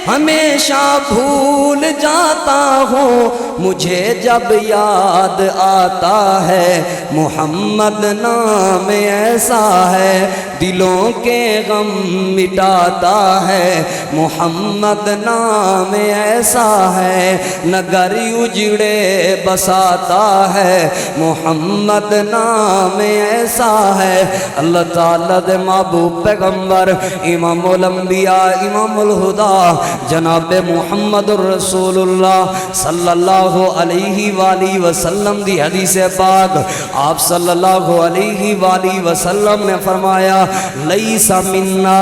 ہمیشہ بھول جاتا ہوں، مجھے جب یاد آتا ہے محمد نام ایسا ہے، دلوں کے غم مٹاتا ہے، محمد نام ایسا ہے، نگر اجڑے بساتا ہے، محمد نام ایسا ہے۔ اللہ تعالیٰ دے محبوب پیغمبر امام الانبیاء امام الہدا جناب محمد الرسول اللہ صلی اللہ علیہ وآلہ وسلم دی حدیث پاک، آپ صلی اللہ علیہ وآلہ وسلم نے فرمایا لیس منا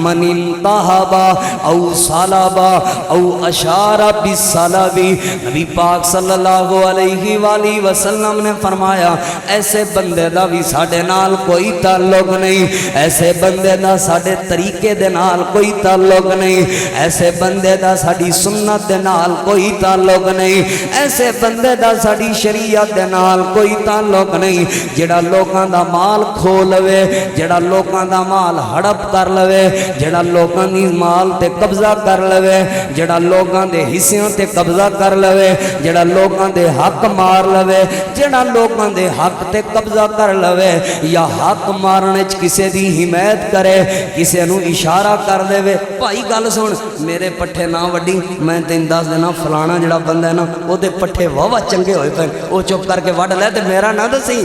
من انتہب او صلب او اشار بالصلب، نبی پاک صلی اللہ علیہ وآلہ وسلم نے فرمایا ایسے بندے دا بھی ساڈے نال کوئی تعلق نہیں، ایسے بندے دا ساڈے طریقے دے نال کوئی تعلق نہیں، ایسے بندے دا ساڈی سنت دے نال کوئی تعلق نہیں، ایسے بندے دا ساڈی شریعت دے نال کوئی تعلق نہیں، جڑا لوکاں دا مال کھو لوے، جڑا لوکاں دا مال ہڑپ کر لوے، جڑا لوکاں دی مال تے قبضہ کر لوے، جڑا لوکاں دے حصیاں تے قبضہ کر لوے، جڑا لوکاں دے حق مار لوے، جڑا لوکاں دے حق تے قبضہ کر لوے، یا حق مارنے چ کسے دی حمایت کرے، کسے نو اشارہ کر دے، بھائی گل سن میرے پٹھے نہ وڈی، میں تین دس دینا فلانا جڑا بندہ ہے نا او دے پٹھے واہ چنگے ہوئے پے، او چپ کر کے وڈ لے تے میرا نہ دسی۔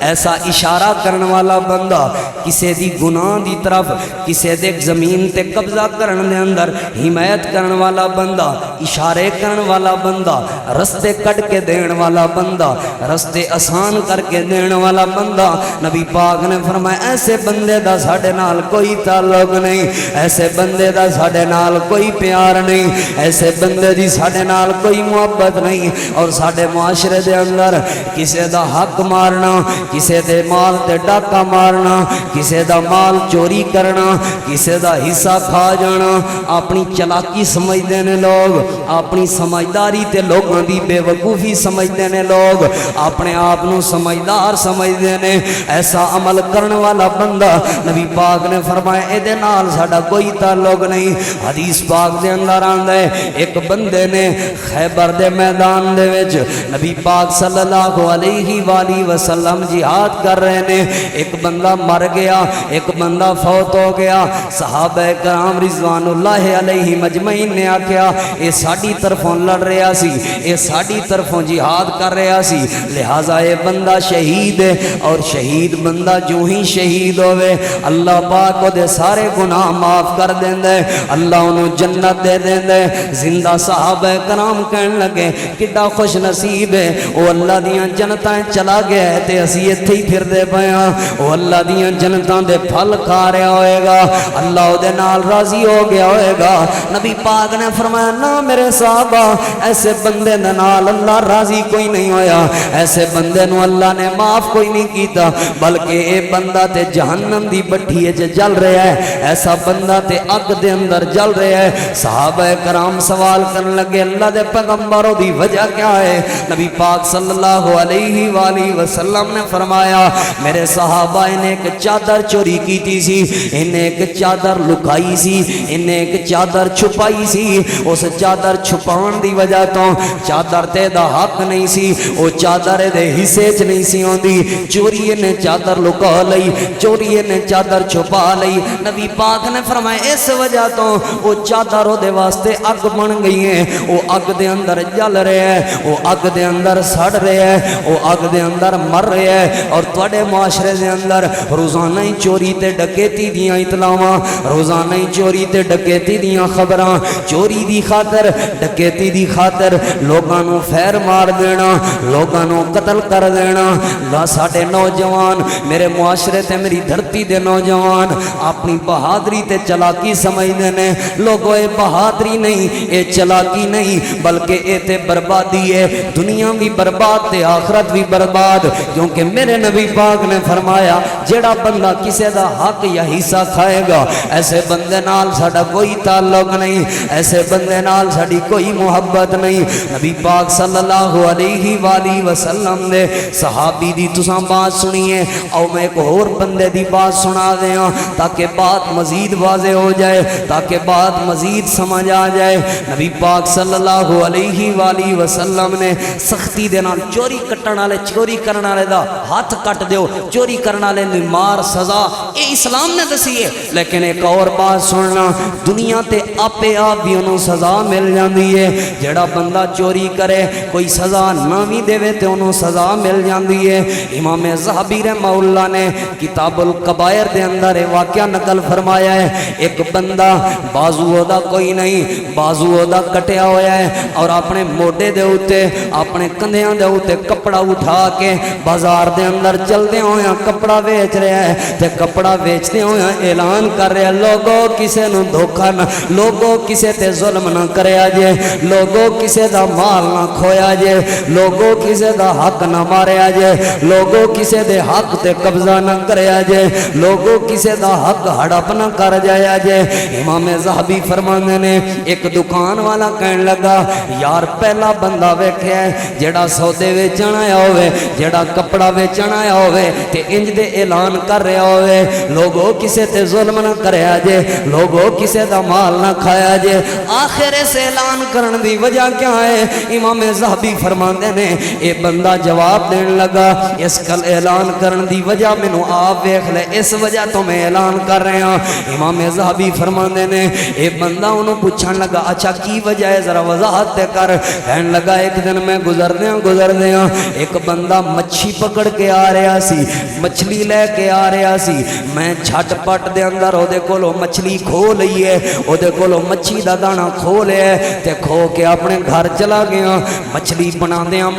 ایسا اشارہ کرن والا بندہ، کسے دی گناہ دی طرف، کسے دے زمین تے قبضہ کرن دے اندر حمایت کرن والا بندہ، اشارے کرن والا بندہ، رستے کٹ کے دین والا بندہ، رستے آسان کر کے دین والا بندہ، نبی پاک نے فرمایا ایسے بندے دا ساڈے نال کوئی تعلق نہیں، ایسے بندے دا ساڈے نال کوئی پیار نہیں، ایسے بندے دی ساڈے نال کوئی محبت نہیں، اور ساڈے معاشرے دے اندر کسے دا حق مارنا، کسے دے مال تے ڈاکہ مارنا، کسے دا مال چوری کرنا، کسے دا حصہ کھا جانا، اپنی چلاکی سمجھدے نے لوگ، اپنی سمجھداری تے لوگاں دی بے وقوفی سمجھدے نے لوگ، اپنے آپ نو سمجھدار سمجھدے نے، ایسا عمل کرن والا بندہ نبی پاک نے فرمایا اے دے نال ساڈا کوئی تعلق نہیں۔ حدیث پاک دے اندر آندا ہے ایک بندے نے خیبر دے میدان دے وچ نبی پاک صلی اللہ علیہ وآلہ وسلم جہاد کر رہے نے، ایک بندہ مر گیا، ایک بندہ فوت ہو گیا، صحابہ کرام رضوان اللہ علیہ مجمعین نے آکھیا اے ساڈی طرفوں لڑ رہا سی، اے ساڈی طرفوں جہاد کر رہا سی، لہذا اے بندہ شہید ہے، اور شہید بندہ جو ہی شہید ہوئے اللہ پاک کو دے سارے گناہ معاف کر دیندے، اللہ انہوں جنت دے دیندے۔ زندہ صحابہ کرام کہنے لگے کڈا خوش نصیب ہے، او اللہ دیاں جنتاں چلا گیا ہے تے اسی ایتھے ہی پھر دے پیاں، او اللہ دیاں جنتاں دے پھل کھا رہا ہوئے گا، اللہ او دے نال راضی ہو گیا ہوئے گا۔ نبی پاک نے فرمایا نہ میرے صحابہ، ایسے بندے دے نال اللہ راضی کوئی نہیں ہویا، ایسے بندے نو اللہ نے معاف کوئی نہیں کیتا، بلکہ اے بندہ تے جہنم دی بٹھی جل رہا ہے، ایسا بندہ تے اگ دے اندر جل رہا ہے۔ صحابہ کرام سوال کرنے لگے اللہ دے پیغمبروں دی وجہ کیا ہے؟ نبی پاک صلی اللہ علیہ وآلہ وسلم نے فرمایا میرے صحابہ انہیں ایک چادر چوری کیتی سی، انہیں ایک چادر لکائی سی، انہیں ایک چادر چھپائی سی، اس چادر چھپان دی وجہ تو چادر تے دا حق نہیں سی، او چادر دے حصے چ نہیں سی ہوندی، چوری نے چادر لکا لئی، چوری نے چادر چھپا لئی۔ نبی پاک نے فرمایا اس وجہ تو وہ چادر دے واسطے اگ بن گئی ہے، وہ اگ دے اندر جل رہے ہیں، وہ اگ دے اندر سڑ رہے ہیں، وہ اگ دے اندر مر رہے ہیں۔ اور تواڈے معاشرے دے اندر روزانہ ہی چوری تے ڈکیتی دیاں اطلاعاں، روزانہ ہی چوری تے ڈکیتی دیاں خبراں، چوری دی خاطر ڈکیتی دی خاطر لوگاں نو فیر مار دینا، لوگاں نو قتل کر دینا۔ لا ساڈے نوجوان، میرے معاشرے تے میری دھرتی دے نوجوان مسلمان اپنی بہادری تے چلاکی سمجھتے ہیں لوگوں یہ بہادری نہیں یہ چلاکی نہیں بلکہ یہ تے بربادی ہے دنیا بھی برباد تے آخرت بھی برباد کیونکہ میرے نبی پاک نے فرمایا جڑا بندہ کسے دا حق یا حصہ کھائے گا ایسے بندے نال ساڈا کوئی تعلق نہیں ایسے بندے نال ساڈی کوئی محبت نہیں نبی پاک صلی اللہ علیہ وآلہ وسلم نے صحابی دی تساں بات سنیے اور میں ایک اور بندے دی بات سنا دیاں تاکہ بات مزید واضح ہو جائے تاکہ بات مزید سمجھ آ جائے نبی پاک صلی اللہ علیہ وآلہ وسلم نے سختی دے نال چوری کٹن والے چوری کرن والے دا ہاتھ کٹ دیو چوری کرن والے دی مار سزا اے اسلام نے دسی ہے لیکن ایک اور بات سننا دنیا تے آپے آپ بھی انہوں سزا مل جاندی ہے جڑا بندہ چوری کرے کوئی سزا نہ بھی دے تے انہوں سزا مل جاندی ہے امام ذہبی رحمہ اللہ نے کتاب الکبائر دے اندر واقعہ نقل فرمایا ہے ایک بندہ بازو دا کوئی نہیں بازو دا کٹیا ہویا ہے اور اپنے موڈے دے ہوتے اپنے کندھیاں دے ہوتے کپڑا اٹھا کے بازار دے اندر چلدے ہویا کپڑا بیچ رہا ہے تے کپڑا بیچتے ہویا اعلان کر رہا ہے لوگوں کسے نو دھوکا نہ لوگوں کسے تے ظلم نہ کریا جے لوگوں کسے دا مال نہ کھویا جے لوگوں کسے دا حق نہ ماریا جے لوگوں کسے دے حق تے قبضہ نہ کریا جے لوگوں کسے دا حق ہڑپ نہ کر جایا جے امام ذہبی فرماندے نے ایک دکان والا کہن لگا یار پہلا بندہ ویکھیا ہے جڑا سودے ویچن آیا ہوئے جڑا کپڑا ویچن آیا ہوئے تے انج دے اعلان کر رہا ہوئے لوگوں کسے تے ظلم نہ کریا جے لوگوں کسے دا مال نہ کھایا جے آخر سے اعلان کرن دی وجہ کیا ہے امام ذہبی فرماندے نے اے بندہ جواب دین لگا اس کل اعلان کرن دی وجہ مینوں آپ ویکھ لے اس وجہ تو میں اعلان کر رہا ہوں امام ذہبی فرماندے نے اے بندہ انہوں پوچھن لگا اچھا کی وجہ ہے ذرا وضاحت تے کر کہن لگا ایک دن میں گزر دیاں ایک بندہ مچھی پکڑ کے آ رہا سی مچھلی لے کے آ رہا سی میں جھٹ پٹ دے اندر او دے کولو مچھلی کھو لئیے او دے کولو مچھی دا دانا کھو لیا تے کھو کے اپنے گھر چلا گیا مچھلی بنا دیاں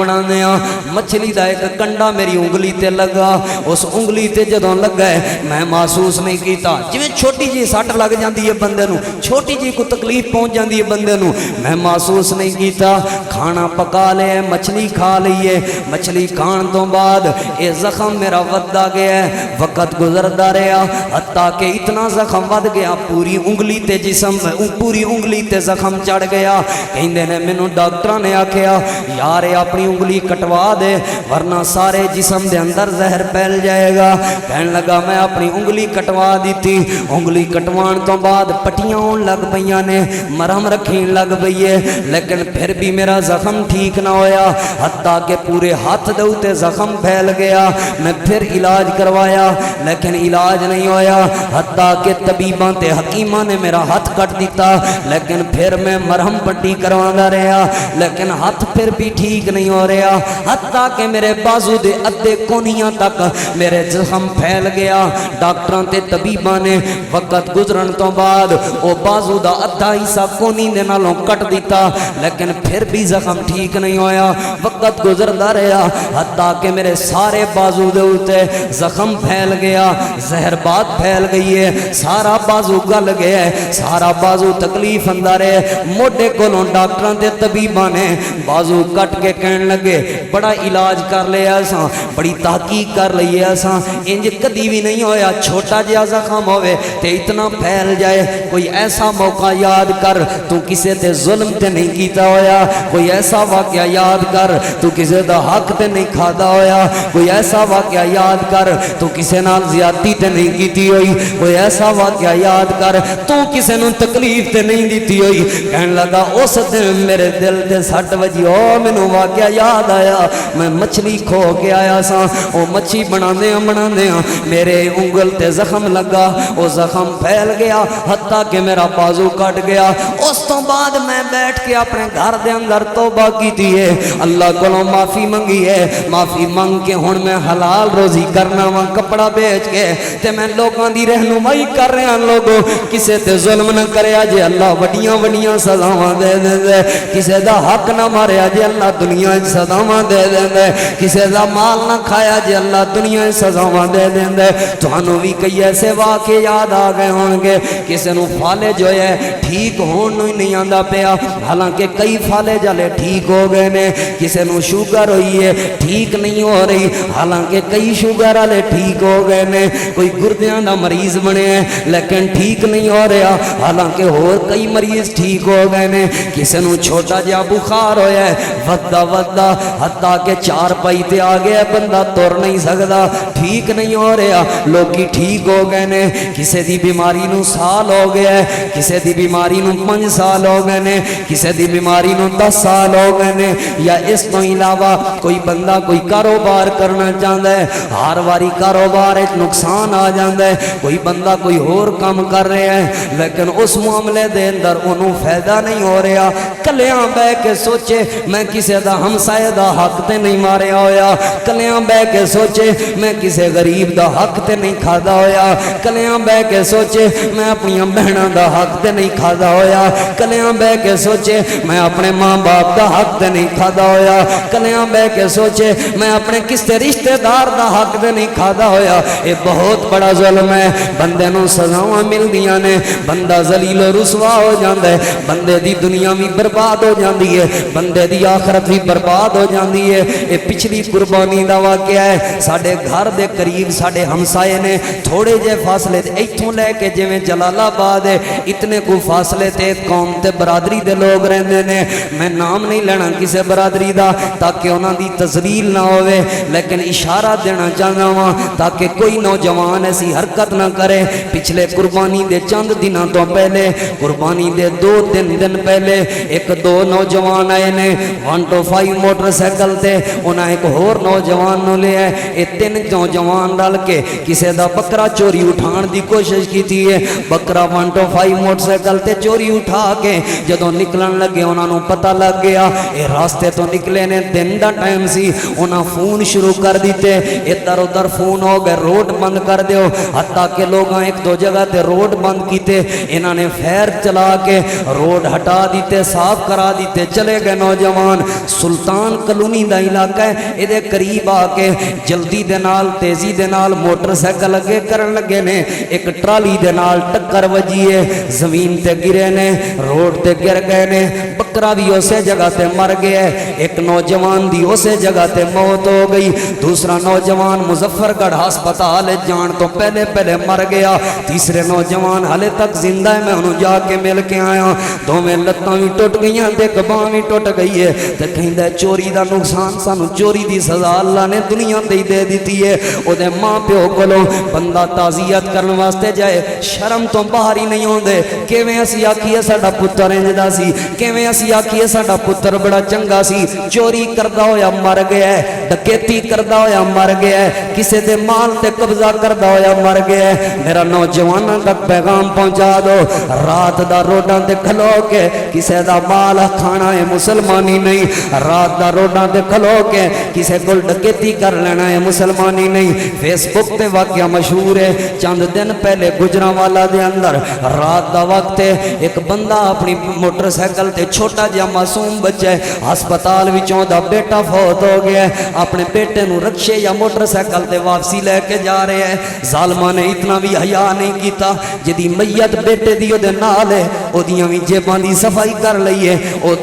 مچھلی دا ایک کنڈا میری انگلی تے لگا اس انگلی تے جدوں لگا ہے میں محسوس نہیں کیتا جویں چھوٹی جی سٹ لگ جاندی ہے بندے نو چھوٹی جی کو تکلیف پہنچ جاندی ہے بندے نو میں محسوس نہیں کیتا کھانا پکا لے مچھلی کھا لئیے مچھلی کھان تو بعد اے زخم میرا وددا گیا ہے وقت گزردا رہا حتیٰ کہ اتنا زخم ود گیا پوری انگلی تے جسم پوری انگلی تے زخم چڑھ گیا کہندے نے مینوں ڈاکٹراں نے آکھیا یار اپنی انگلی کٹوا دے ورنہ سارے جسم دے اندر زہر پھیل جائے گا کہن لگا میں اپنی انگلی کٹوا دیتی انگلی کٹوان تو بعد پٹیاں ہون لگ پئیاں نے مرہم رکھین لگ پئی ہے لیکن پھر بھی میرا زخم ٹھیک نہ ہویا حتیٰ کہ پورے ہاتھ دے اوتے زخم پھیل گیا میں پھر علاج کروایا لیکن علاج نہیں ہویا حتیٰ کہ طبیباں تے حکیماں نے میرا ہاتھ کٹ دیتا لیکن پھر میں مرہم پٹی کروانا رہا لیکن ہاتھ پھر بھی ٹھیک نہیں ہو رہا حتیٰ کہ میرے بازو دے ادھے کونیاں تک میرے زخم پھیل گیا ڈاکٹراں تے طبیباں نے وقت گزرن تو بعد او بازو دا ادھا حصہ کونی دے نالوں کٹ دیتا لیکن پھر بھی زخم ٹھیک نہیں ہویا وقت گزردا رہا حتیٰ کہ میرے سارے بازو دے اوتے زخم پھیل گیا زہر بات پھیل گئی ہے سارا بازو گل گیا ہے سارا بازو تکلیف اندر ہے موڈے کولوں ڈاکٹراں تے طبیباں نے بازو کٹ کے کہن لگے بڑا علاج کر لیا اساں بڑی تحقیق کر لئی اساں انج کدی بھی نہیں ہویا چھوٹا جہا زخم ہوئے تے اتنا پھیل جائے کوئی ایسا موقع یاد کر تو کسے تے ظلم تے نہیں کیتا ہویا کوئی ایسا واقعہ یاد کر تو کسے دا حق تے نہیں کھادا ہویا کوئی ایسا واقعہ یاد کر تو کسے نال زیادتی تے نہیں کیتی ہوئی کوئی ایسا واقعہ یاد کر تو کسے نوں تکلیف تے نہیں دیتی ہوئی کہن لگا اس دن میرے دل تے سٹ وجی او مینوں واقعہ یاد آیا میں مچھلی کھو کے آیا سا او مچھی بناندیاں میرے انگل تے زخم لگا او زخم پھیل گیا حتیٰ کہ میرا بازو کٹ گیا اس تو بعد میں بیٹھ کے اپنے گھر دے اندر توبہ کیتی ہے اللہ کولوں معافی منگی ہے معافی منگ کے ہن میں حلال روزی کرنا وا کپڑا بیچ کے تے میں لوگاں دی رہنمائی کر رہا لوگوں کسے تے ظلم نہ کریا جے اللہ وڈیاں وڈیاں سزاواں دے دے کسے دا حق نہ ماریا جے اللہ دنیا وچ سزاواں دے دے کسے دا مال نہ کھایا جے اللہ دنیا وچ سزاواں دے دے تانوں وی کئی ایسے واقعے یاد آ گئے ہوں گے کسی نو فالج ہویا ہے ٹھیک ہون ہی نہیں آندا پیا حالانکہ کئی فالج والے ٹھیک ہو گئے نے کسی نو شوگر ہوئی ہے ٹھیک نہیں ہو رہی حالانکہ کئی شوگر والے ٹھیک ہو گئے نے کوئی گردیاں دا مریض بنے ہیں لیکن ٹھیک نہیں ہو رہا حالانکہ اور کئی مریض ٹھیک ہو گئے نے کسی نو چھوٹا جہا بخار ہویا ہے ودا ودا حتیٰ کہ چار پائی تے آ گیا بندہ تر نہیں سکدا ٹھیک نہیں ہو رہا لوکی ٹھیک ہو گئے نے کسی دی بیماری نو سال ہو گیا ہے کسی دی بیماری نو 5 سال ہو گئے نے کسی دی بیماری نو 10 سال ہو گئے نے یا اس تو علاوہ کوئی بندہ کوئی کاروبار کرنا چاہتا ہے ہر واری کاروبار ایک نقصان آ جاتا ہے کوئی بندہ کوئی اور کام کر رہا ہے لیکن اس معاملے دے اندر انہوں فائدہ نہیں ہو رہا کلیاں بہ کے سوچے میں کسی دا ہمسائے دا حق تے نہیں ماریا ہویا کلیاں بہ کے سوچے میں کسی غریب دا حق تے نہیں کھادا ہویا کلیاں بہ کے سوچے میں اپنی بہناں دا حق تے نہیں کھادا ہویا کلیاں بہ کے سوچے میں اپنے ماں باپ دا حق تے نہیں کھادا ہویا کلیاں بہ کے سوچے میں اپنے کسے رشتہ دار دا حق تے نہیں کھادا ہویا یہ بہت بڑا ظلم ہے بندے نو سزاواں ملدیاں نے بندہ ذلیل و رسوا ہو جاندا ہے بندے دی دنیا بھی برباد ہو جاندی ہے بندے دی آخرت بھی برباد ہو جاندی ہے یہ پچھلی قربانی دا واقعہ ہے ساڈے گھر دے قریب ساڈے ہمسائے نے تھوڑے جے فاصلے تے ایتھوں لے کے جویں جلال آباد ہے اتنے کو فاصلے تے قوم تے برادری دے لوگ رہندے نے میں نام نہیں لینا کسے برادری دا تاکہ انہاں دی تذلیل نہ ہوئے لیکن اشارہ دینا چاہنا ہوں تاکہ کوئی نوجوان ایسی حرکت نہ کرے پچھلے قربانی دے چند دنوں تو پہلے قربانی دے 2 دن پہلے ایک 2 نوجوان آئے نے 125 موٹر سائیکل تے انہاں ایک اور نوجوان نو لے آئے یہ 3 نوجوان ڈال کے کسے دا بکرا چوری اٹھان دی کوشش کی تھی ہے بکرا 125 موٹر سائیکل تے چوری اٹھا کے جدوں نکلن لگے انہاں نو پتہ لگ گیا اے راستے تو نکلے نے دن دا ٹائم سی انہاں فون شروع کر دیتے ادھر ادھر فون ہو گئے روڈ بند کر دیو حتیٰ کہ لوگاں ایک 2 جگہ تے روڈ بند کیتے انہاں نے فیر چلا کے روڈ ہٹا دیتے صاف کرا دیتے چلے گئے نوجوان سلطان کلونی دا علاقہ ہے ادھے قریب آ کے جلدی دے نال تیزی دے نال موٹر سائیکل اگے کرن لگے نے ایک ٹرالی دے نال ٹکر وجی ہے زمین تے گرے نے روڈ تے گر گئے نے بکرا بھی اسے جگہ تے مر گیا ہے ایک نوجوان دی اسے جگہ تے موت ہو گئی دوسرا نوجوان مظفر گڑھ ہسپتال جان تو پہلے مر گیا تیسرے نوجوان حالے تک زندہ ہے میں انہوں جا کے مل کے آیا دوویں لتاں بھی ٹوٹ گئیاں تے کباں بھی ٹوٹ گئی ہے تے کہندا چوری دا نقصان سانو چوری دی سزا اللہ نے دنیا تے دے دیتی ہے او دے ماں پیو کولوں بندہ تعزیت کرن واسطے جائے شرم تو باہر ہی نہیں ہوندے کیویں اسی آکھیے ساڈا پتر انجدا سی کیویں اسی آکھیے ساڈا پتر بڑا چنگا سی چوری کردا ہویا مر گیا ہے ڈکیتی کردا ہویا مر گیا ہے کسے دے مال تے قبضہ کردا ہویا مر گیا ہے میرا نوجواناں تک پیغام پہنچا دو رات دا روڈاں تے کھلو کے کسے دا مال کھانا ہے مسلمانی نہیں رات دا روڈاں تے کھلو کے کسے کول ڈکیتی کر لینا ہے مسلمانی نہیں فیس بک تے واقعہ مشہور ہے چند دن پہلے گجرانوالا دے اندر رات دا وقت ہے ایک بندہ اپنی موٹر سائیکل تے چھوٹا جہا معصوم بچہ ہے ہسپتال وچوں دا بیٹا فوت ہو گیا ہے اپنے بیٹے نو رکشے یا موٹر سائیکل تے واپسی لے کے جا رہے ہیں ظالماں نے اتنا بھی حیا نہیں کیتا جدی میت بیٹے دی او دے نال ہے او دیاں وی جیباں دی صفائی کر لئی ہے او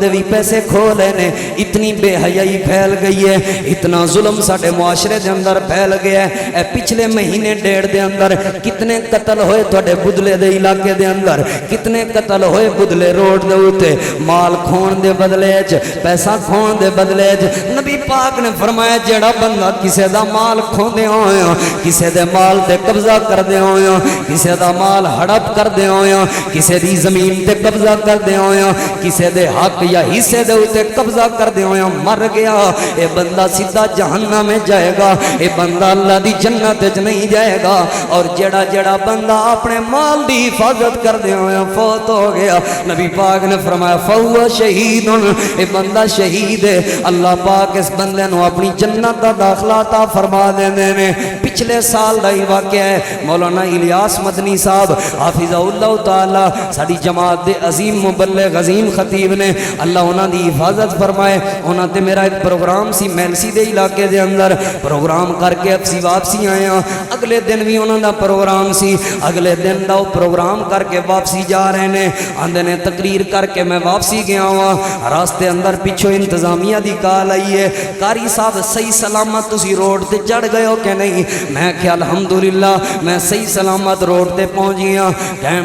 دے وی پیسے کھو لے نے اتنی بے حیائی پھیل گئی ہے اتنا ظلم ساڈے معاشرے دے اندر پھیل گیا ہے اے پچھلے مہینے ڈیڑھ دے اندر کتنے قتل ہوئے تواڈے بدلے دے علاقے دے اندر کتنے قتل ہوئے بدلے روڈ دے اوتے مال کھون دے بدلے وچ پیسہ کھون دے بدلے وچ نبی پاک نے فرمایا جڑا بندہ کسے دا مال کھوندے ہویا کسے دے مال تے قبضہ کردے ہویا کسے دا مال ہڑپ کردے ہویا کسے دی زمین تے قبضہ کردے ہویا کسے دے حق یا حصے دے اوتے قبضہ کردے ہویا مر گیا اے بندہ سیدھا جہنم میں جائے گا اے بندہ اللہ دی جنت وچ نہیں جائے گا اور جڑا بندہ اپنے مال دی حفاظت کردے ہویا فوت ہو گیا نبی پاک نے فرمایا فہو شہید اے بندہ شہید ہے اللہ پاک اس بندے نو اپنی جنت دا داخلہ عطا فرما دیندے نے پچھلے سال دا ہی واقعہ ہے مولانا الیاس مدنی صاحب حافظہ اللہ تعالی ساری جماعت دے عظیم مبلغ عظیم خطیب نے اللہ انہاں دی حفاظت فرمائے انہاں تے میرا ایک پروگرام سی میلسی دے علاقے دے اندر پروگرام کر کے اب سی واپسی آئے آئے ہاں. اگلے دن بھی انہوں دا پروگرام سی. اگلے دن دا وہ پروگرام کر کے واپسی جا رہے نے. آندے نے تقریر کر کے میں واپسی گیا ہوا. راستے اندر پچھو انتظامیہ دی کال آئی ہے, قاری صاحب صحیح سلامت تسی روڈ تے چڑھ گئے ہو کہ نہیں؟ میں کہ الحمدللہ میں صحیح سلامت روڈ تے پہنچ گیا.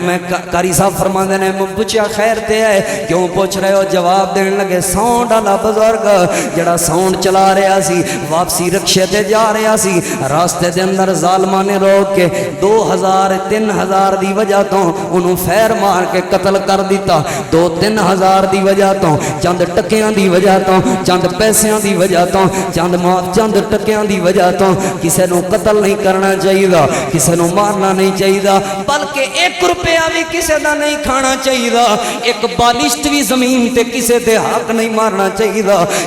میں قاری صاحب فرماندے نے میں پوچھا خیر تے ہے کیوں پوچھ رہے ہو؟ جواب دین لگے ساؤنڈ والا بزرگ جڑا ساؤنڈ چلا رہا سی واپسی رکشے تے جا رہا سی, راستے دے اندر ظالماں نے روک کے 2000-3000 دی وجہ تو انہوں فیر مار کے قتل کر دیتا. 2-3000 دی وجہ تو, چند ٹکیاں دی وجہ تو, چند پیسیاں دی وجہ تو, چند ٹکیاں دی وجہ تو کسے نو قتل نہیں کرنا چاہیے, کسے نو مارنا نہیں چاہیے, بلکہ 1 روپیہ بھی کسے دا نہیں کھانا چاہیے, ایک بالشت بھی زمین تے کسے تے حق نہیں مارنا چاہیے,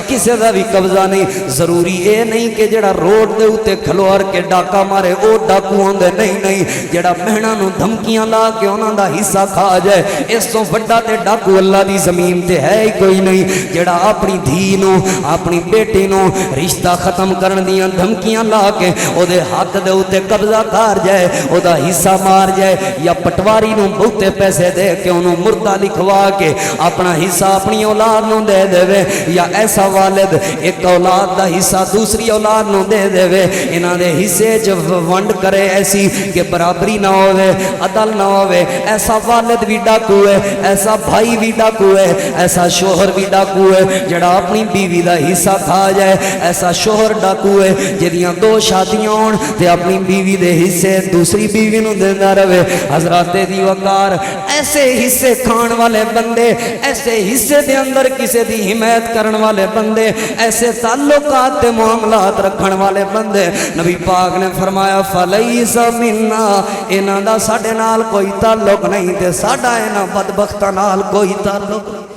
کسے دا بھی قبضہ نہیں. ضروری اے نہیں کہ جڑا روڈ دے اوتے کھلوار کے ڈاکا مارے او ڈاکو ہوندے, نہیں جڑا بہناں نو دھمکیاں لا کے انہاں دا حصہ کھا جائے اس تو بڑا تے ڈاکو اللہ دی زمین تے ہے ہی کوئی نہیں. جڑا اپنی دھی نو اپنی بیٹی نو رشتہ ختم کرن دیاں دھمکیاں لا کے او دے حق دے اوتے قبضہ کر جائے, او دا حصہ مار جائے, یا پٹواری نو بہتے پیسے دے کے انہوں مردہ لکھوا کے اپنا حصہ اپنی اولاد نو دے دے, یا ایسا والد ایک اولاد دا حصہ دوسری اولاد نو دے دے, انہاں دے حصے جب ونڈ کرے ایسی کہ برابری نہ ہوئے, عدل نہ ہوئے. ایسا والد بھی ڈاکو ہے, ایسا بھائی بھی ڈاکو ہے, ایسا شوہر بھی ڈاکو ہے جڑا اپنی بیوی دا حصہ کھا جائے. ایسا شوہر ڈاکو ہے جدیاں 2 شادیاں ہون تے اپنی بیوی دے حصے دوسری بیوی نو دیندا رہے. حضرات دی وقار, ایسے حصے کھان والے بندے, ایسے حصے دے اندر کسے دی حمایت کرن والے بندے, ایسے تعلقات تے معاملات رکھن والے بندے, نبی پاک نے فرمایا فلیس منا, انہاں دا ساڈے نال کوئی تعلق نہیں تے ساڈا انہاں بدبختاں نال کوئی تعلق نہیں.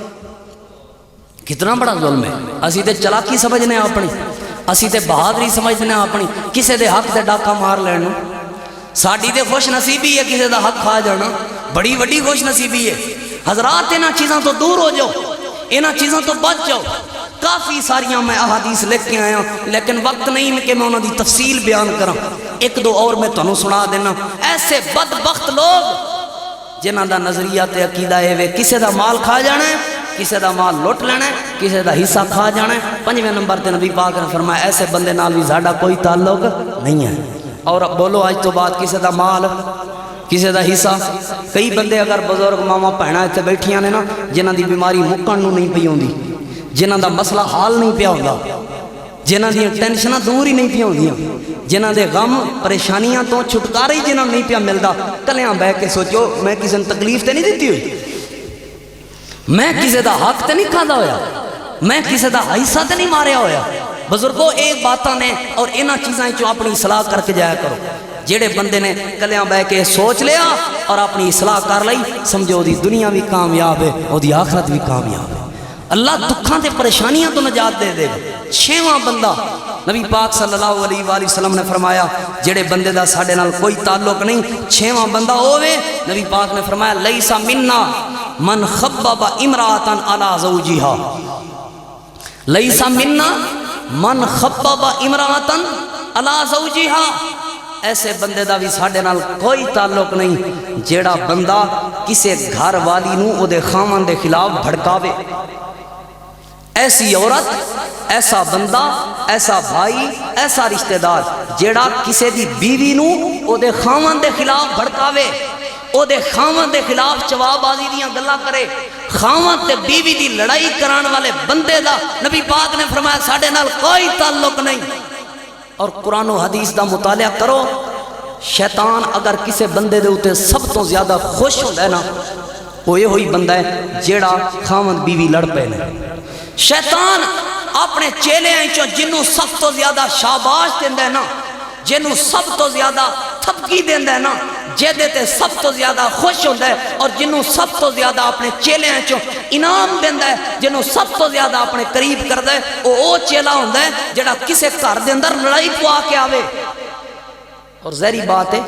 کتنا بڑا ظلم ہے. اسی تے چلاکی سمجھنے اپنی, اسی تے بہادری سمجھنے اپنی, کسے دے حق تے ڈاکا مار لینا. ساڈی تے خوش نصیبی ہے کسے دا حق کھا جانا, بڑی وڈی خوش نصیبی ہے. حضرات انہاں چیزاں تو دور ہو جاؤ, انہاں چیزاں تو بچ جاؤ. کافی ساریاں میں احادیث لکھ کے آیا لیکن وقت نہیں کہ میں انہوں دی تفصیل بیان کراں. 1-2 اور میں تانوں سنا دینا. ایسے بدبخت لوگ جنہاں دا نظریہ تے عقیدہ ہے کسے دا مال کھا جانا ہے, کسے دا مال لوٹ لینا ہے, کسے دا حصہ کھا جانا ہے. 5ویں نمبر تے نبی پاک نے فرمایا ایسے بندے نال بھی ساڈا کوئی تعلق نہیں ہے. اور اب بولو آج تو بعد کسے دا مال, کسے دا حصہ. کئی بندے اگر بزرگ ماما بہنا اتنے بیٹھیاں نے نا جنہاں دی بیماری مکن نو نہیں پئی ہوندی, جنہاں دا مسئلہ حال نہیں پیا ہوندا, جنہاں دی ٹینشناں دور ہی نہیں پیا ہوندیاں, جنہاں دے غم پریشانیاں تو چھٹکارا ہی جنہاں نہیں پیا ملدا. کلیاں بہ کے سوچو میں کسی نے تکلیف تے نہیں دیتی ہوئی, میں کسی دا حق تے نہیں کھادا ہویا, میں کسی دا حصہ تے نہیں ماریا ہویا. بزرگوں ایک باتاں نے اور انہاں چیزاں چوں اپنی اصلاح کر کے جایا کرو. جیڑے بندے نے کلیاں بہ کے سوچ لیا اور اپنی اصلاح کر لئی, سمجھو دی دنیا بھی کامیاب ہے اور دی آخرت بھی کامیاب ہے. اللہ دکھاں تے پریشانیاں تو نجات دے دے. 6واں بندہ نبی پاک صلی اللہ علیہ وآلہ وسلم نے فرمایا جڑے بندے دا ساڈے نال کوئی تعلق نہیں, 6واں بندہ ہووے. نبی پاک نے فرمایا لیسا منا من خبب امراتن علی زوجہا, لیسا منا من خبب امراتن علی زوجہا. ایسے بندے دا بھی ساڈے نال کوئی تعلق نہیں جیڑا بندہ کسے گھر والی نو او دے خاوند دے خلاف بھڑکاوے. ایسی عورت, ایسا بندہ, ایسا بھائی, ایسا رشتہ دار جیڑا کسے دی بیوی نو او دے خاوند دے خلاف بھڑکاوے, او دے خاوند دے خلاف جواب بازی دیاں گلاں کرے. خاوند تے بیوی دی لڑائی کران والے بندے دا نبی پاک نے فرمایا ساڈے نال کوئی تعلق نہیں. اور قرآن و حدیث دا مطالعہ کرو. شیطان اگر کسے بندے دے اوتے سب تو زیادہ خوش ہوندا ہے نا, وہ یہ ہوئی بندہ ہے جیڑا خاوند بیوی لڑ پے نے. شیطان اپنے چیلے چوں جنوں سب تو زیادہ شاباش دیندا ہے نا, جنوں سب تو زیادہ تھپکی دیندا ہے نا, جیدے تے سب تو زیادہ خوش ہوندا ہے, اور جنوں سب تو زیادہ اپنے چیلے چوں انعام دیندا ہے, جنوں سب تو زیادہ اپنے قریب کردا ہے, او چیلا ہوندا ہے جڑا کسے گھر دے اندر لڑائی پوا کے آوے. اور ظاہری بات ہے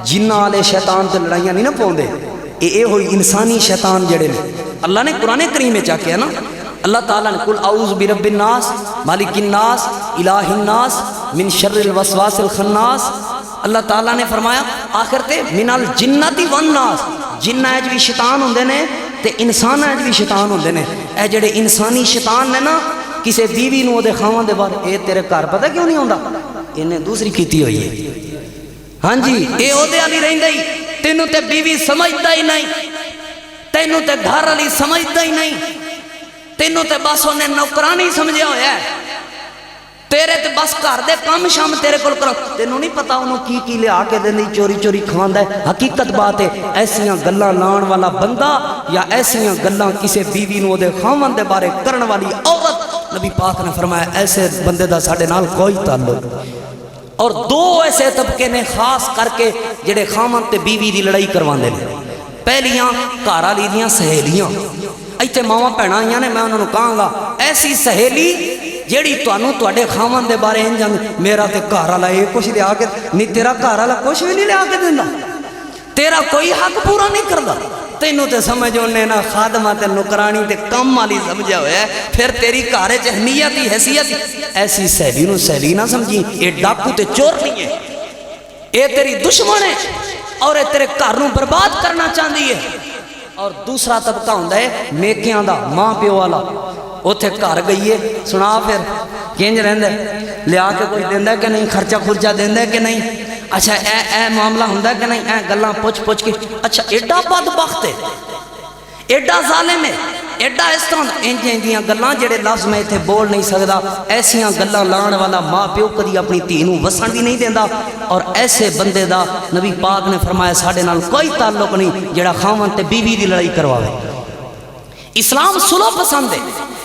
جنہ والے شیطان تے لڑائیاں نہیں نہ پوندے, اے ہوئی انسانی شیطان جڑے نے. اللہ نے قرآن کریم میں کیا نا, اللہ تعالیٰ نے قل اعوذ برب الناس مالک الناس الہ الناس من شر الوسواس الخناس اللہ تعالیٰ نے فرمایا آخر تے منال جنتی ون ناس، جنہ اچ بھی شیطان ہوندے نے تے انسان اچ بھی شیطان ہوندے نے. اے جڑے انسانی شیطان نے نا کسے بیوی نو دے خاوند دے بارے اے تیرے گھر پتہ کیوں نہیں ہوندا، انہیں دوسری کیتی ہوئی ہے. ہاں جی اے او دے علی رہندا ہی، تینوں تے بیوی سمجھدا ہی نہیں، تینوں تے گھر والی سمجھدا ہی نہیں، تینوں تے بس انہیں نوکرانی سمجھیا ہویا ہے، تیرے تے بس گھر دے کام شام تیرے کول کرو. تینوں نہیں پتا انہوں کی لیا کے دیندی چوری چوری کھواندا ہے. حقیقت بات ہے ایسیاں گلاں لان والا بندہ یا ایسیاں گلاں کسے بیوی نو دے خاوند دے بارے کرن والی عورت، نبی پاک نے فرمایا ایسے بندے دا ساڈے نال کوئی تعلق. اور دو ایسے طبقے نے خاص کر کے جڑے خاوند تے بیوی دی لڑائی کرواندے نے. پہلیاں گھر والی دیاں سہیلیاں، ایتھے ماواں بھیڑاں آئیاں نے، میں انہوں نے کہاں گا ایسی سہیلی جیڑی تانوں تواڈے خاوند دے بارے انج میرا تے گھر والا اے کچھ لیا کے نہیں، تیرا گھر والا کچھ بھی نہیں لیا کے دیندا، تیرا کوئی حق پورا نہیں کردا. تینوں تے سمجھ اونے نا خادمہ تے نوکرانی تے کم والی سمجھا ہویا ہے، پھر تیری گھر وچ اہمیت ہی حیثیت. ایسی سہیلی نو سہیلی نہ سمجھی، اے ڈاکو تے چور نہیں ہے، اے تیری دشمن ہے اور اے تیرے گھر نو برباد کرنا چاہندی ہے. اور دوسرا طبقہ ہوندا ہے نیکیاں دا، ماں پیو والا. اوتھے گھر گئی ہے سنا پھر کنج رہندا ہے، لیا کے کوئی دیندا ہے کہ نہیں، خرچہ خرچہ دیندا ہے کہ نہیں، اچھا اے معاملہ ہوندا ہے کہ نہیں، اے گلاں پوچھ کے. اچھا ایڈا بدبخت ہے، ایڈا ظالم ہے، ایڈا اس طرح انجیاں گلاں جڑے لفظ میں اتنے بول نہیں سکدا، ایسیاں گلاں لان والا ماں پیو کدی اپنی دھی نوں وسن بھی نہیں دیندا. اور ایسے بندے دا نبی پاک نے فرمایا ساڈے نال کوئی تعلق نہیں جڑا خاوند تے بیوی دی لڑائی کرواوے. اسلام صلح پسند ہے،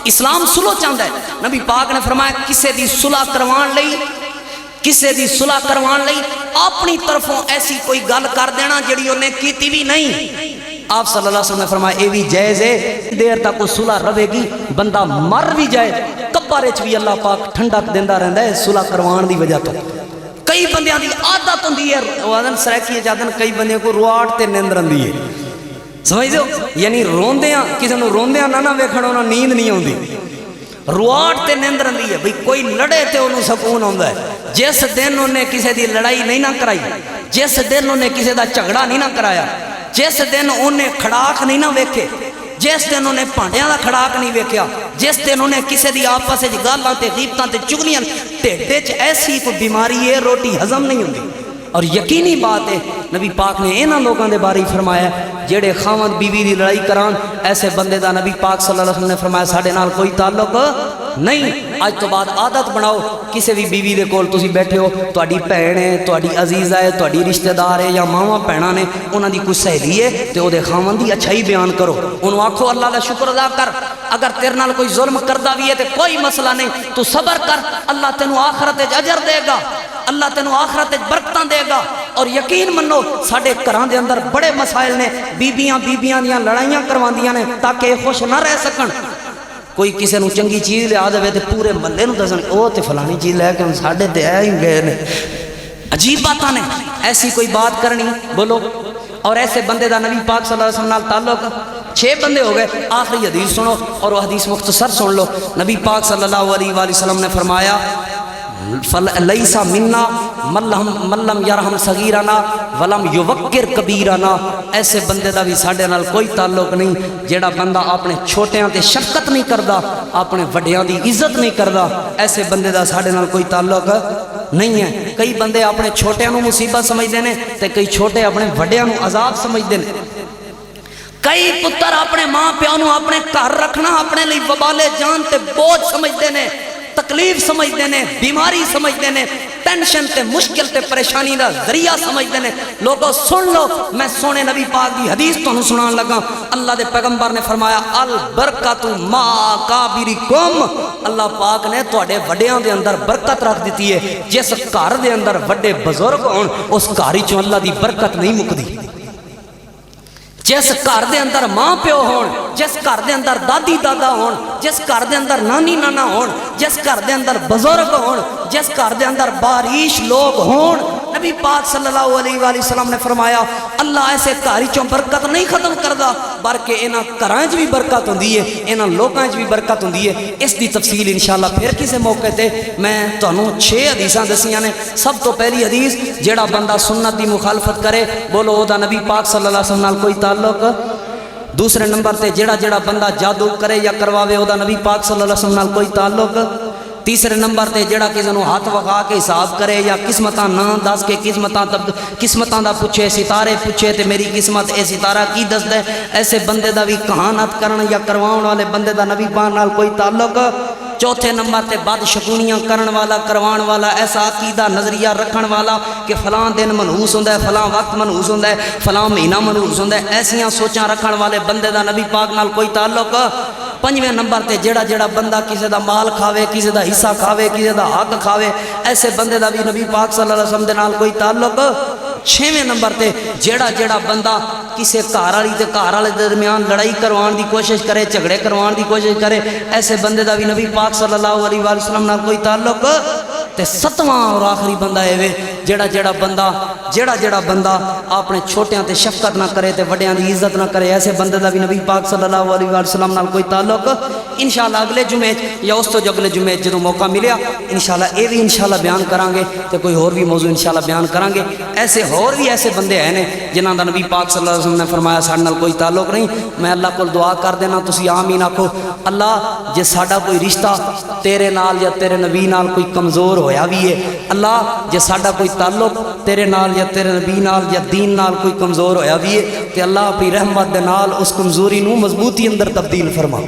اسلام صلح چاہتا ہے. نبی پاک نے فرمایا کسے دی صلح کروان لئی، کسے دی صلح کروان لئی اپنی طرفوں ایسی کوئی گل کر دینا جڑی انہیں کیتی بھی نہیں. آپ صلی اللہ علیہ وسلم نے فرمایا اے بھی جائز ہے، دیر تک کوئی صلح رہے گی بندہ مر بھی جائے قبر وچ بھی اللہ پاک ٹھنڈک دیندا رہندا ہے صلح کروان دی وجہ تو. کئی بندیاں دی عادت ہوندی ہے وادن سرائکی جادن کئی بندیاں کو رواٹ تے نیند رہندی ہے، سمجھ دو یعنی روندیاں کسی نو روندیاں نہ ویکھن انہاں نیند نہیں آوندی، رواٹ تے نیند رہندی ہے. بھئی کوئی لڑے تے انہوں سکون آوندا ہے. جس دن انہیں کسی دی لڑائی نہیں نہ کرائی، جس دن انہیں کسی دا جھگڑا نہیں نہ کرایا، جس دن انہیں کھڑاک نہیں نہ ویکھے، جس دن انہیں پانڈیاں دا کھڑاک نہیں ویکھیا، جس دن انہیں کسی دی آپس وچ گالاں تے غیبتاں تے چگلیاں ٹھڈ وچ ایسی کوئی بیماری ہے روٹی ہضم نہیں ہوندی. اور یقینی بات ہے نبی پاک نے انہاں لوگوں دے بارے فرمایا جڑے خاوند بیوی دی لڑائی کران، ایسے بندے دا نبی پاک صلی اللہ علیہ وسلم نے فرمایا ساڈے نال کوئی تعلق نہیں. اج تو بعد عادت بناؤ کسی بھی بیوی دے کول تسی بیٹھے ہو، تہاڈی بھین ہے، تہاڈی عزیزہ ہے، تہاڈی رشتہ دار ہے یا ماواں بھیناں نے، انہاں دی کوئی سہیلی ہے تے او دے خاوند دی اچھائی بیان کرو، انہوں آکھو اللہ دا شکر ادا کر. اگر تیرے نال کوئی ظلم کردا بھی ہے تے کوئی مسئلہ نہیں، تو صبر کر، اللہ تینوں آخرت وچ اجر دے گا، اللہ تینوں آخرت وچ برکتاں دے گا. اور یقین منو ساڈے گھراں دے اندر بڑے مسائل نے، بیبیاں دیاں لڑائیاں کرواندیاں نے تاکہ خوش نہ رہ سکن. کوئی کسی نو چنگی چیز لیا دے تے پورے محلے نو دسن او تے فلانی چیز لے کے ہن ساڈے تے آ ہی گئے نے. عجیب باتاں نے، ایسی کوئی بات کرنی بولو. اور ایسے بندے دا نبی پاک صلی اللہ علیہ وسلم نال تعلق 6 بندے ہو گئے. آخری حدیث سنو اور وہ حدیث مختصر سن لو. نبی پاک صلی اللہ علیہ وآلہ وسلم نے فرمایا لَيْسَ مِنَّا مَن لَّمْ يَرْحَمْ صَغِيرَنَا وَلَمْ يُوَقِّرْ كَبِيرَنَا. ایسے بندے دا بھی ساڈے نال کوئی تعلق نہیں جیڑا بندہ اپنے چھوٹیاں تے شفقت نہیں کردا، اپنے وڈیاں دی عزت نہیں کردا. ایسے بندے دا ساڈے نال کوئی تعلق نہیں ہے. کئی بندے اپنے چھوٹیاں نو مصیبت سمجھدے نے تے کئی چھوٹے اپنے وڈیاں نو عذاب سمجھدے نے. کئی پتر اپنے ماں پیو نو اپنے گھر رکھنا اپنے لئی وبال جان تے بوجھ سمجھدے نے، تکلیف سمجھدے نے، بیماری سمجھدے نے، ٹینشن تے مشکل تے پریشانی دا ذریعہ سمجھدے نے. لوگوں سن لو، میں سونے نبی پاک دی حدیث تانوں سنان لگا. اللہ دے پیغمبر نے فرمایا البرکۃ ما کابرکم، اللہ پاک نے تواڈے وڈیاں دے اندر برکت رکھ دتی ہے. جس گھر دے اندر وڈے بزرگ ہون اس گھر وچوں اللہ دی برکت نہیں مکدی. جس گھر دے اندر ماں پیو ہون، جس گھر دے اندر دادی دادا ہون، جس گھر دے اندر نانی نانا ہون، جس گھر دے اندر بزرگ ہون، جس گھر دے اندر باریش لوگ ہون، نبی پاک صلی اللہ علیہ وآلہ وسلم نے فرمایا اللہ ایسے گھر چوں برکت نہیں ختم کردا بلکہ انہاں گھراں وچ بھی برکت ہوندی ہے انہاں لوکاں وچ بھی برکت ہوندی ہے اس دی تفصیل انشاءاللہ پھر کسی موقع تے میں تانوں 6 حدیثاں دسیاں نے سب تو پہلی حدیث جیڑا بندہ سنت دی مخالفت کرے بولو او دا نبی پاک صلی اللہ علیہ وسلم نال کوئی تعلق دوسرے نمبر تے جیڑا بندہ جادو کرے یا کرواوے او دا نبی پاک صلی اللہ علیہ وسلم نال کوئی تعلق تیسرے نمبر تے جیڑا کسی نو ہاتھ وکھا کے حساب کرے یا قسمتاں نہ دس کے قسمتاں دا پوچھے ستارے پوچھے تے میری قسمت اے ستارہ کی دس دے ایسے بندے دا بھی کہانت کرن یا کرواؤن والے بندے دا نبی پاک نال کوئی تعلق چوتھے نمبر تے بد شگونیاں کرن والا کروان والا ایسا عقیدہ نظریہ رکھن والا کہ فلاں دن منحوس ہوندا ہے فلاں وقت منحوس ہوندا ہے فلاں مہینہ منحوس ہوندا ہے ایسیاں سوچاں رکھن والے بندے دا نبی پاک نال کوئی تعلق پنجویں نمبر تے جیڑا بندہ کسی دا مال کھاوے کسی دا حصہ کھاوے کسی دا حق کھاوے ایسے بندے دا بھی نبی پاک صلی اللہ علیہ وسلم دے نال کوئی تعلق چھویں نمبر تے جیڑا بندہ کسی گھر والی تے گھر والے درمیان لڑائی کروان دی کوشش کرے جھگڑے کروان دی کوشش کرے ایسے بندے دا بھی نبی پاک صلی اللہ علیہ وآلہ وسلم نال کوئی تعلق تے ستواں اور آخری بندہ ہے وے جیڑا بندہ اپنے چھوٹیاں تے شفقت نہ کرے تے وڈیاں دی عزت نہ کرے ایسے بندے دا بھی نبی پاک صلی اللہ علیہ وآلہ وسلم نال کوئی تعلق انشاءاللہ اگلے جمعے یا اس تو جو اگلے جمعے جدوں موقع ملیا انشاءاللہ اے بھی انشاءاللہ بیان کران گے تے کوئی اور بھی موضوع انشاءاللہ بیان کران گے ایسے اور بھی ایسے بندے ہیں نے جنہاں دا نبی پاک صلی اللہ علیہ وسلم نے فرمایا ساڈے نال کوئی تعلق نہیں میں اللہ کو دعا کر دینا تسی آمین آکھو اللہ جے ساڈا کوئی رشتہ تیرے نال یا تیرے نبی نال کوئی کمزور ہویا بھی ہے اللہ جے ساڈا کوئی تعلق تیرے نال یا تیرے نبی نال یا دین نال کوئی کمزور ہویا بھی ہے کہ اللہ اپنی رحمت دے نال اس کمزوری نو مضبوطی اندر تبدیل فرما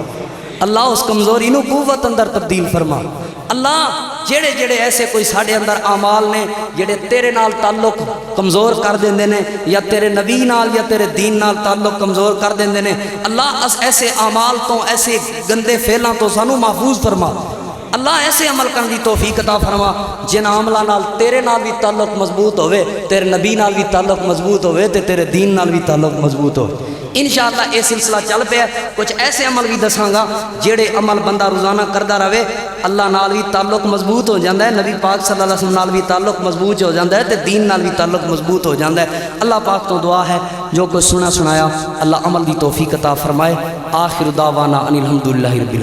اللہ اس کمزوری نو قوت اندر تبدیل فرما اللہ جڑے ایسے کوئی ساڑے اندر اعمال نے جڑے تیرے نال تعلق کمزور کر دیندے نے یا تیرے نبی نال یا تیرے دین نال تعلق کمزور کر دیندے نے اللہ ایسے اعمال تو ایسے گندے فعلاں تو سانو محفوظ فرما اللہ ایسے عمل کرنے دی توفیق عطا فرما جن عملاں نال تیرے نال بھی تعلق مضبوط ہوئے تیرے نبی نال بھی تعلق مضبوط ہوئے تے تیرے دین نال بھی تعلق مضبوط ہو انشاءاللہ یہ سلسلہ چل پیا کچھ ایسے عمل بھی دساں گا جڑے عمل بندہ روزانہ کردا رہے اللہ نال بھی تعلق مضبوط ہو جاندا ہے نبی پاک صلی اللہ علیہ وسلم نال بھی تعلق مضبوط ہو جاندا ہے تے دین نال بھی تعلق مضبوط ہو جاندا ہے اللہ پاک تو دعا ہے جو کچھ سنا سنایا اللہ عمل دی توفیق عطا فرمائے آخر دعوانا ان الحمدللہ رب